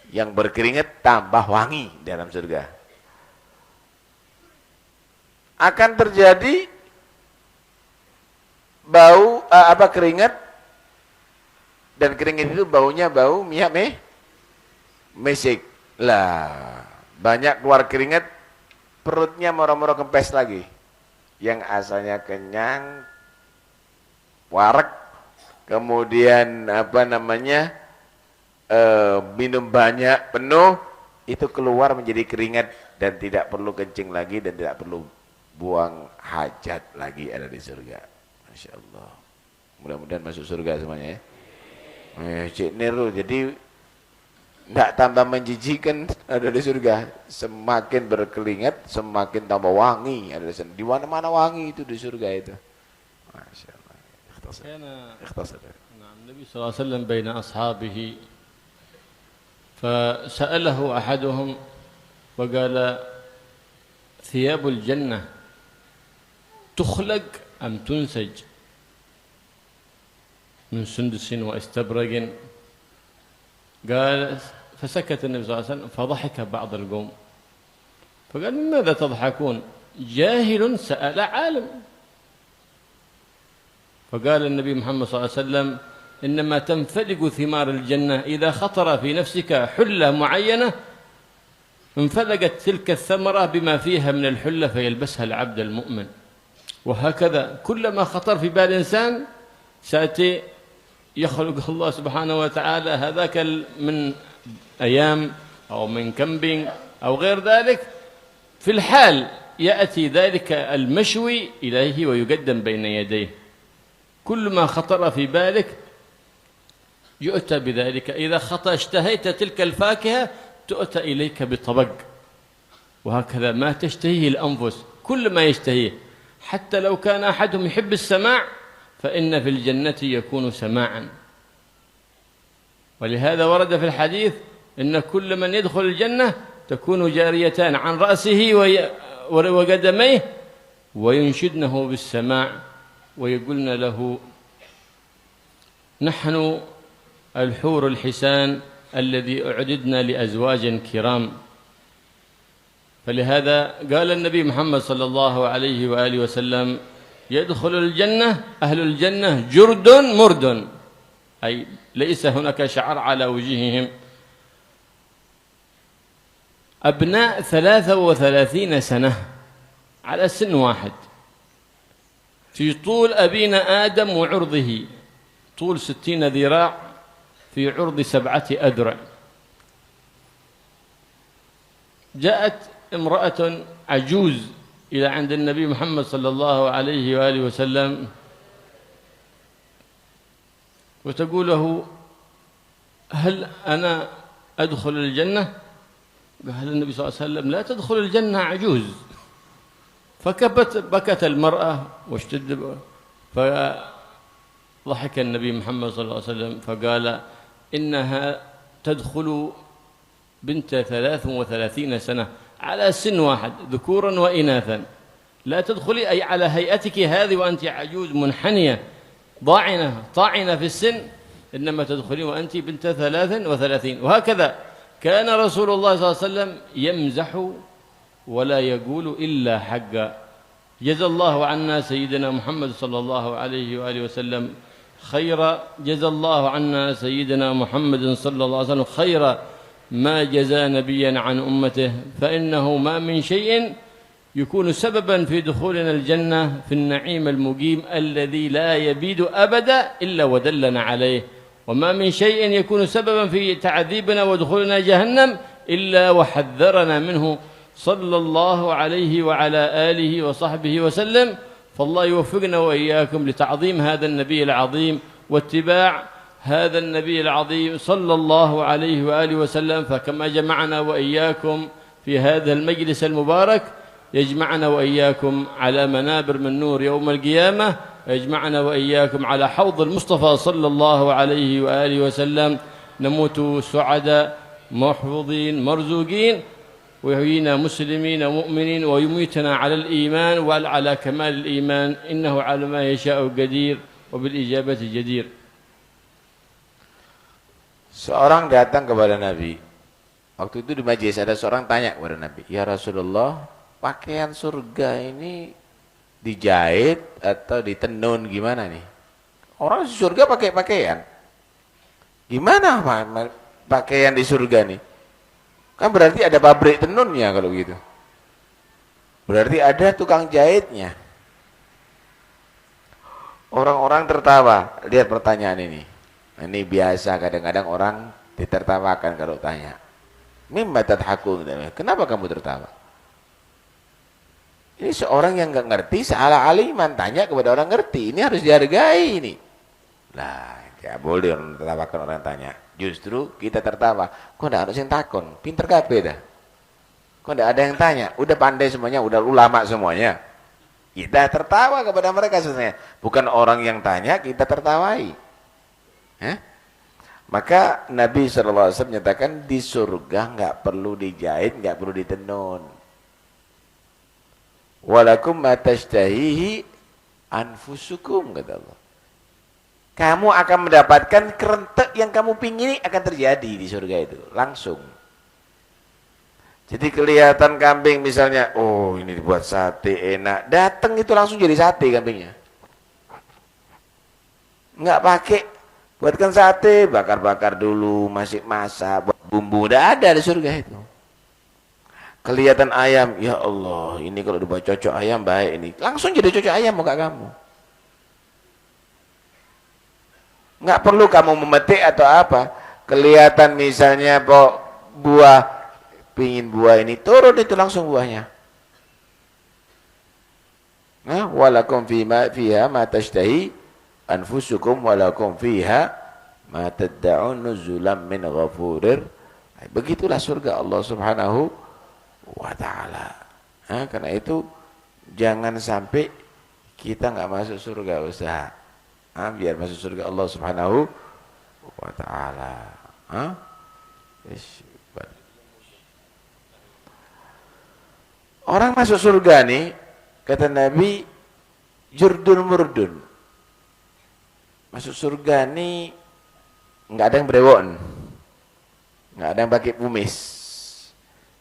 Yang berkeringat tambah wangi dalam surga. Akan terjadi bau keringat, dan keringat itu baunya bau minyak mesik. Lah, banyak keluar keringat, perutnya moro-moro kempes lagi. Yang asalnya kenyang, warak, kemudian minum banyak, penuh, itu keluar menjadi keringat dan tidak perlu kencing lagi dan tidak perlu buang hajat lagi, ada di surga. Masya Allah. Mudah-mudahan masuk surga semuanya ya. Cik Niru, jadi tidak tambah menjijikan ada di surga. Semakin berkeringat, semakin tambah wangi ada di sana. Di mana-mana wangi itu di surga itu. Masya Allah. اختصر. نعم النبي صلى الله عليه وسلم بين أصحابه فسأله أحدهم وقال ثياب الجنة تخلق أم تنسج من سندس واستبرق قال فسكت النبي صلى الله عليه وسلم فضحك بعض القوم فقال من ماذا تضحكون جاهل سأل عالم فقال النبي محمد صلى الله عليه وسلم إنما تنفلق ثمار الجنة إذا خطر في نفسك حلة معينة انفلقت تلك الثمرة بما فيها من الحلة فيلبسها العبد المؤمن وهكذا كلما خطر في بال إنسان سأتي يخلق الله سبحانه وتعالى هذاك من أيام أو من كامبينج أو غير ذلك في الحال يأتي ذلك المشوي إليه ويقدم بين يديه كل ما خطر في بالك يؤتى بذلك إذا اشتهيت تلك الفاكهة تؤتى إليك بطبق وهكذا ما تشتهيه الأنفس كل ما يشتهيه حتى لو كان أحدهم يحب السماع فإن في الجنة يكون سماعا ولهذا ورد في الحديث إن كل من يدخل الجنة تكون جاريتان عن رأسه وقدميه وينشدنه بالسماع ويقولن له نحن الحور الحسان الذي أعددنا لأزواج كرام فلهذا قال النبي محمد صلى الله عليه وآله وسلم يدخل الجنة أهل الجنة جرد مرد أي ليس هناك شعر على وجوههم أبناء 33 سنة على سن واحد في طول أبينا آدم وعرضه طول 60 ذراع في عرض 7 أذرع جاءت امرأة عجوز إلى عند النبي محمد صلى الله عليه وآله وسلم وتقول له هل أنا أدخل الجنة قال النبي صلى الله عليه وسلم لا تدخل الجنة عجوز. بكت المرأة واشتد، فضحك النبي محمد صلى الله عليه وسلم فقال إنها تدخل بنت 33 سنة على سن واحد ذكورا وإناثا. لا تدخلي أي على هيئتك هذه وأنت عجوز منحنية طاعنة في السن، إنما تدخلي وأنت بنت 33. وهكذا كان رسول الله صلى الله عليه وسلم يمزح ولا يقول إلا حقا. جزى الله عنا سيدنا محمد صلى الله عليه وآله وسلم خير، جزى الله عنا سيدنا محمد صلى الله عليه وسلم خير ما جزى نبيا عن أمته، فإنه ما من شيء يكون سببا في دخولنا الجنة في النعيم المقيم الذي لا يبيد أبدا إلا ودلنا عليه، وما من شيء يكون سببا في تعذيبنا ودخولنا جهنم إلا وحذرنا منه صلى الله عليه وعلى آله وصحبه وسلم. فالله يوفقنا وإياكم لتعظيم هذا النبي العظيم واتباع هذا النبي العظيم صلى الله عليه وآله وسلم. فكما جمعنا وإياكم في هذا المجلس المبارك يجمعنا وإياكم على منابر من نور يوم القيامة، يجمعنا وإياكم على حوض المصطفى صلى الله عليه وآله وسلم، نموت سعداء محفوظين مرزوقين، ويحيينا مسلمين مؤمنين، ويميتنا على الإيمان وعلى كمال الإيمان، إنه على ما يشاء قدير وبالإجابة جدير. Seorang datang kepada Nabi. Waktu itu di majelis ada seorang tanya kepada Nabi, "Ya Rasulullah, pakaian surga ini dijahit atau ditenun gimana nih? Orang di surga pakai pakaian. Gimana pakaian di surga nih? Kan berarti ada pabrik tenunnya kalau gitu. Berarti ada tukang jahitnya." Orang-orang tertawa. Lihat pertanyaan ini. Ini biasa kadang-kadang orang ditertawakan kalau tanya. Mimma tadhakun? Kenapa kamu tertawa? Ini seorang yang nggak ngerti, salah aliman, tanya kepada orang ngerti. Ini harus dihargai ini. Lah, ya boleh orang tertawakan orang tanya. Justru kita tertawa. Kok nggak ada yang takon? Pinter kabeh dah. Kok nggak ada yang tanya? Udah pandai semuanya, udah ulama semuanya. Kita tertawa kepada mereka sebenarnya. Bukan orang yang tanya kita tertawai. Maka Nabi SAW menyatakan di surga nggak perlu dijahit, nggak perlu ditenun. Walakum ma tashtahihi anfusukum, kata Allah. Kamu akan mendapatkan kerentek yang kamu pingini akan terjadi di surga itu langsung. Jadi kelihatan kambing misalnya, oh ini dibuat sate enak, datang itu langsung jadi sate kambingnya. Nggak pakai buatkan sate, bakar-bakar dulu, masih masak, buat bumbu, udah ada di surga itu. Kelihatan ayam, ya Allah, ini kalau dibuat cocok ayam baik ini. Langsung jadi cocok ayam muka kamu. Nggak perlu kamu memetik atau apa. Kelihatan misalnya buah, pingin buah ini, turun itu langsung buahnya. Nah, walakum fiha ma tashtahi anfusukum walakum fiha ma tad'un nuzulam min ghafurir. Begitulah surga Allah Subhanahu wa taala. Karena itu jangan sampai kita nggak masuk surga, usaha biar masuk surga Allah Subhanahu wa taala. Orang masuk surga nih, kata Nabi, jurdun murdun. Masuk surga nih nggak ada yang brewon, nggak ada yang pakai kumis,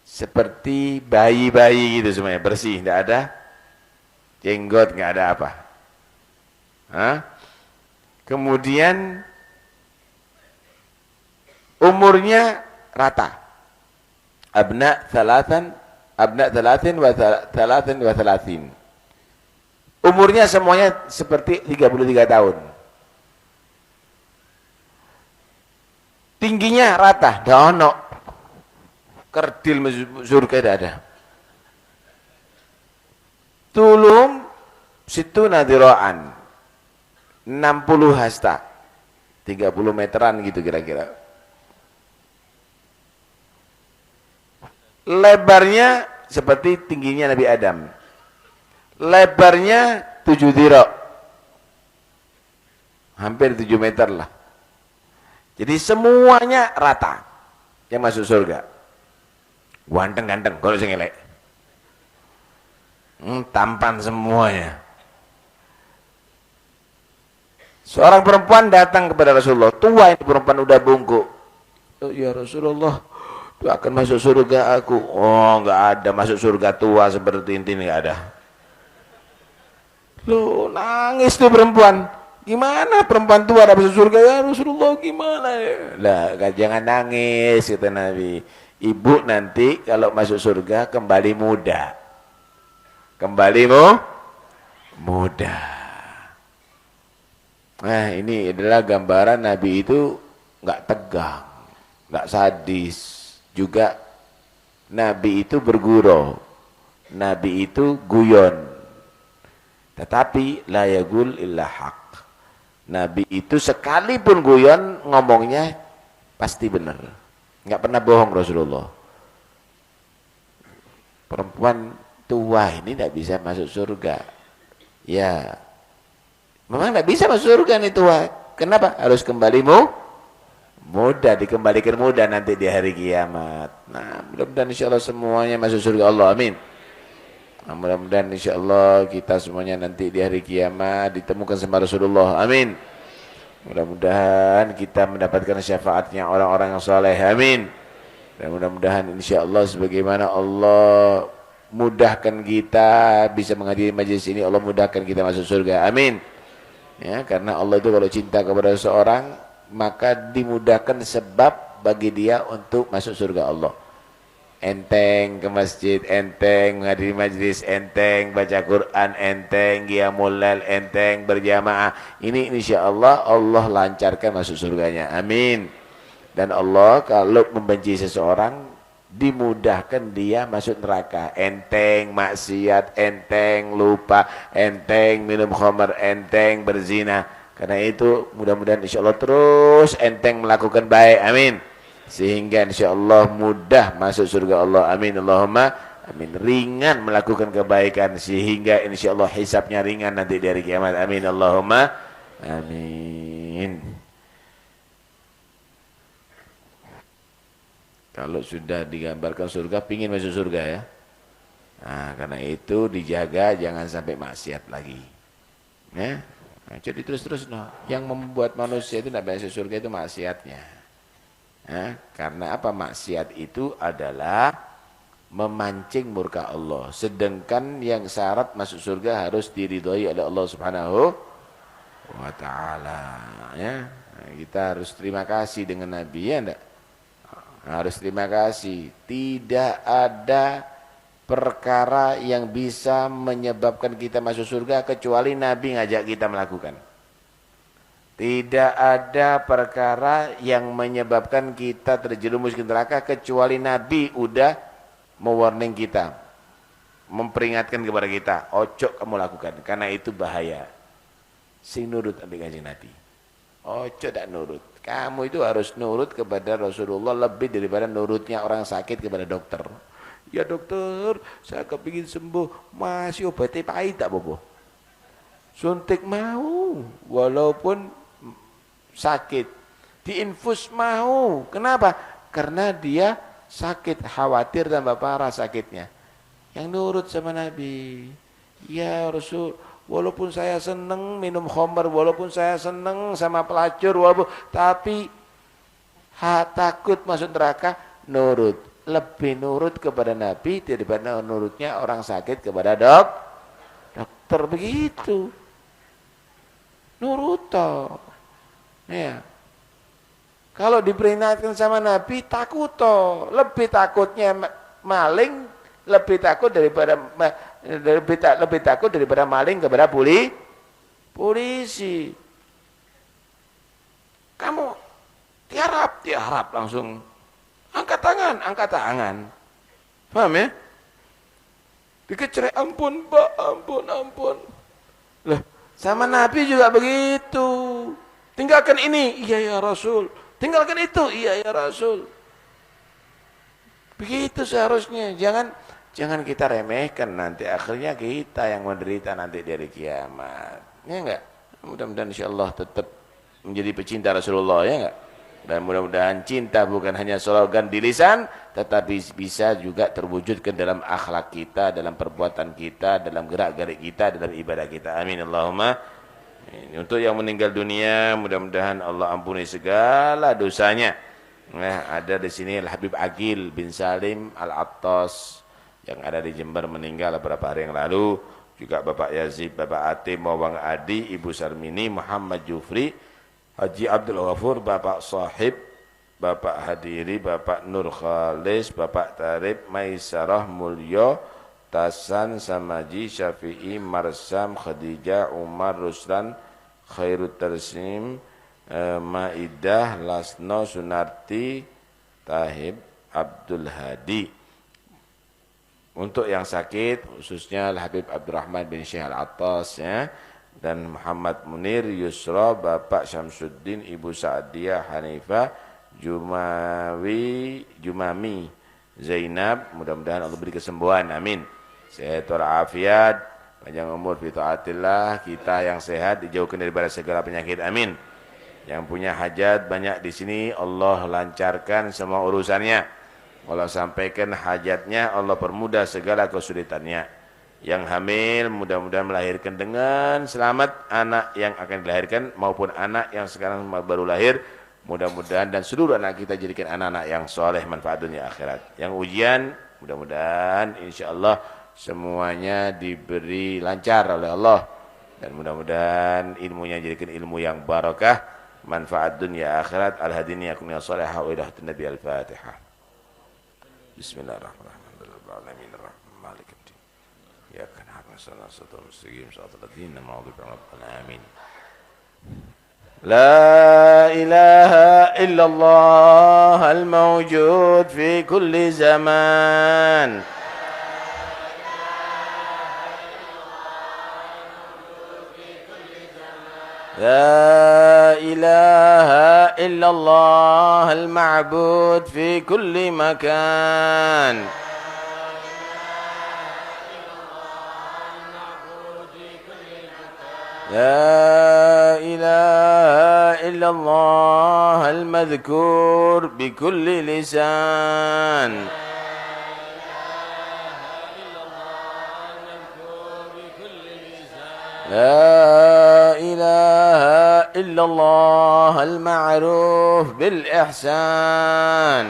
seperti bayi-bayi gitu semuanya, bersih, nggak ada jenggot, nggak ada apa. Kemudian umurnya rata, abna thalathin wa thalathin. Umurnya semuanya seperti 33 tahun. Tingginya rata, dono, kerdil surga tidak ada. Tulum situ nadiroan, 60 hasta, 30 meteran gitu kira-kira. Lebarnya seperti tingginya Nabi Adam. Lebarnya 7 dhira'. Hampir 7 meter lah. Jadi semuanya rata yang masuk surga. Ganteng-ganteng, kalau saya ngelek. Tampan semuanya. Seorang perempuan datang kepada Rasulullah, tua ini perempuan udah bungkuk. Oh, ya Rasulullah, itu akan masuk surga aku. Oh, enggak ada masuk surga tua seperti ini, enggak ada. Loh, nangis tuh perempuan. Gimana perempuan tua ada masuk surga? Ya Rasulullah, gimana? Lah, jangan nangis, kata Nabi. Ibu nanti kalau masuk surga kembali muda. Kembalimu muda. Nah, ini adalah gambaran Nabi itu nggak tegang, nggak sadis. Juga Nabi itu bergurau, Nabi itu guyon. Tetapi la yagul illa haq. Nabi itu sekalipun guyon ngomongnya pasti benar, nggak pernah bohong Rasulullah. Perempuan tua ini nggak bisa masuk surga, ya. Memang tidak bisa masuk surga nih tua. Kenapa? Harus kembalimu muda, dikembalikan muda nanti di hari kiamat. Nah, mudah-mudahan insya Allah semuanya masuk surga Allah. Amin. Nah, mudah-mudahan insya Allah kita semuanya nanti di hari kiamat ditemukan sama Rasulullah. Amin. Mudah-mudahan kita mendapatkan syafaatnya orang-orang yang saleh. Amin. Dan mudah-mudahan insya Allah sebagaimana Allah mudahkan kita bisa menghadiri majlis ini, Allah mudahkan kita masuk surga. Amin. Ya, karena Allah itu kalau cinta kepada seseorang maka dimudahkan sebab bagi dia untuk masuk surga Allah. Enteng ke masjid, enteng menghadiri majlis, enteng baca Quran, enteng qiyamul lail, enteng berjamaah. Ini insyaallah Allah lancarkan masuk surganya. Amin. Dan Allah kalau membenci seseorang dimudahkan dia masuk neraka. Enteng maksiat, enteng lupa, enteng minum khamar, enteng berzina. Karena itu mudah-mudahan insyaallah terus enteng melakukan baik. Amin. Sehingga insyaallah mudah masuk surga Allah. Amin. Allahumma amin. Ringan melakukan kebaikan sehingga insyaallah hisabnya ringan nanti di hari kiamat. Amin. Allahumma amin. Kalau sudah digambarkan surga, pingin masuk surga ya. Nah, karena itu dijaga jangan sampai maksiat lagi. Ya, nah, jadi terus-terus no. Yang membuat manusia itu tidak masuk surga itu maksiatnya. Ya, karena apa? Maksiat itu adalah memancing murka Allah. Sedangkan yang syarat masuk surga harus diridhoi oleh Allah Subhanahu wa Ta'ala. Ya, nah, kita harus terima kasih dengan Nabi ya enggak? Harus terima kasih. Tidak ada perkara yang bisa menyebabkan kita masuk surga kecuali Nabi ngajak kita melakukan. Tidak ada perkara yang menyebabkan kita terjerumus ke neraka kecuali Nabi udah mewarning kita, memperingatkan kepada kita, ojo kamu lakukan karena itu bahaya. Sing nurut ambil kanjeng Nabi. Ojo tak nurut. Kamu itu harus nurut kepada Rasulullah lebih daripada nurutnya orang sakit kepada dokter. Ya dokter, saya kepingin sembuh, masih obatnya pahit tak bobo. Suntik mau, walaupun sakit. Diinfus mau. Kenapa? Karena dia sakit, khawatir tambah parah sakitnya. Yang nurut sama Nabi. Ya Rasul, walaupun saya seneng minum khamar, walaupun saya seneng sama pelacur, walaupun, tapi takut masuk neraka, nurut. Lebih nurut kepada Nabi daripada nurutnya orang sakit kepada dokter begitu. Nurut toh. Ya. Kalau diperingatkan sama Nabi takut toh. Lebih takutnya maling, lebih takut daripada lebih takut daripada maling kepada polisi. Kamu tiarap langsung angkat tangan. Paham ya? Dikecerek, ampun Pak, ampun. Lah, sama Nabi juga begitu. Tinggalkan ini, iya ya Rasul. Tinggalkan itu, iya ya Rasul. Begitu seharusnya. Jangan kita remehkan, nanti akhirnya kita yang menderita nanti dari kiamat. Ya enggak? Mudah-mudahan insyaallah tetap menjadi pecinta Rasulullah, ya enggak? Dan mudah-mudahan cinta bukan hanya slogan di lisan, tetapi bisa juga terwujudkan dalam akhlak kita, dalam perbuatan kita, dalam gerak-gerik kita, dalam ibadah kita. Amin Allahumma. Untuk yang meninggal dunia, mudah-mudahan Allah ampuni segala dosanya. Nah, ada di sini Al-Habib Agil bin Salim Al-Attas yang ada di Jember, meninggal beberapa hari yang lalu. Juga Bapak Yazid, Bapak Atim, Mawang Adi, Ibu Sarmini, Muhammad Jufri, Haji Abdul Ghafur, Bapak Sahib, Bapak Hadiri, Bapak Nur Khalis, Bapak Tarib, Maisarah Mulyo, Tasan, Samaji, Syafi'i, Marsam, Khadijah, Umar, Ruslan, Khairut Tarsim, Maidah, Lasno, Sunarti, Tahib, Abdul Hadi. Untuk yang sakit, khususnya Habib Abdurrahman bin Syekh Al-Attas, ya, dan Muhammad Munir, Yusra, Bapak Syamsuddin, Ibu Sa'diyah, Hanifah, Jumami, Zainab, mudah-mudahan Allah beri kesembuhan, amin. Sehat walafiat, panjang umur fi taatillah, kita yang sehat dijauhkan daripada segala penyakit, amin. Yang punya hajat banyak di sini, Allah lancarkan semua urusannya. Allah sampaikan hajatnya, Allah permudah segala kesulitannya. Yang hamil mudah-mudahan melahirkan dengan selamat anak yang akan dilahirkan maupun anak yang sekarang baru lahir, mudah-mudahan dan seluruh anak kita jadikan anak-anak yang soleh, manfaat dunia akhirat. Yang ujian mudah-mudahan insyaallah semuanya diberi lancar oleh Allah, dan mudah-mudahan ilmunya jadikan ilmu yang barakah, manfaat dunia akhirat. Al-hadini yakun ya salihah wa ilahatu nabi al-fatihah. Bismillahirrahmanirrahim. Ya kan hasanatu mustaqim siratal ladzina an'amta 'alaihim. La ilaha illallah al-mawjud fi kulli zaman. La ilaha illallah al-ma'bud fi kulli makan. لا إله إلا الله المذكور بكل لسان. لا إله إلا الله المعروف بالإحسان.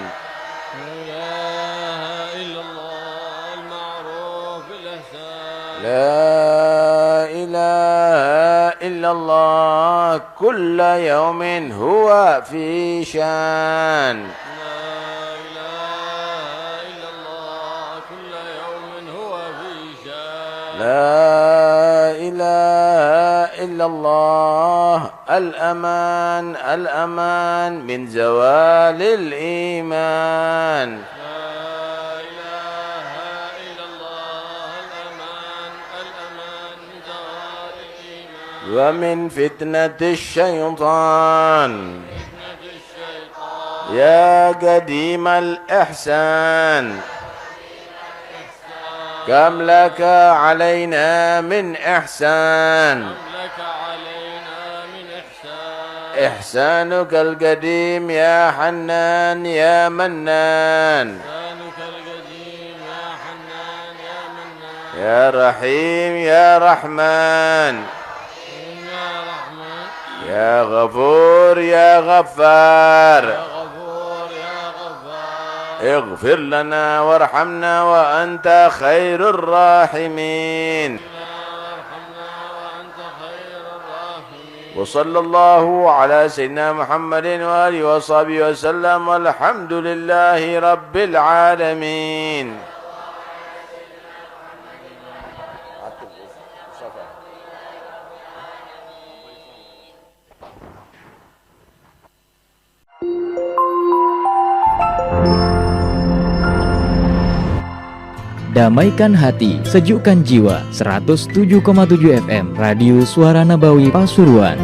لا إله إلا الله كل يوم هو في شان. لا إله إلا الله كل يوم هو في شان. لا إله إلا الله الأمان الأمان من زوال الإيمان. ومن فتنة الشيطان. يا قديم الإحسان كم لك علينا من إحسان. إحسانك القديم يا حنان يا منان. يا رحيم يا رحمن. يا غفور يا غفار. اغفر لنا وارحمنا وأنت خير الراحمين. وصلى الله على سيدنا محمد وآله وصحبه وسلم والحمد لله رب العالمين. Damaikan hati, sejukkan jiwa. 107,7 FM Radio Suara Nabawi Pasuruan.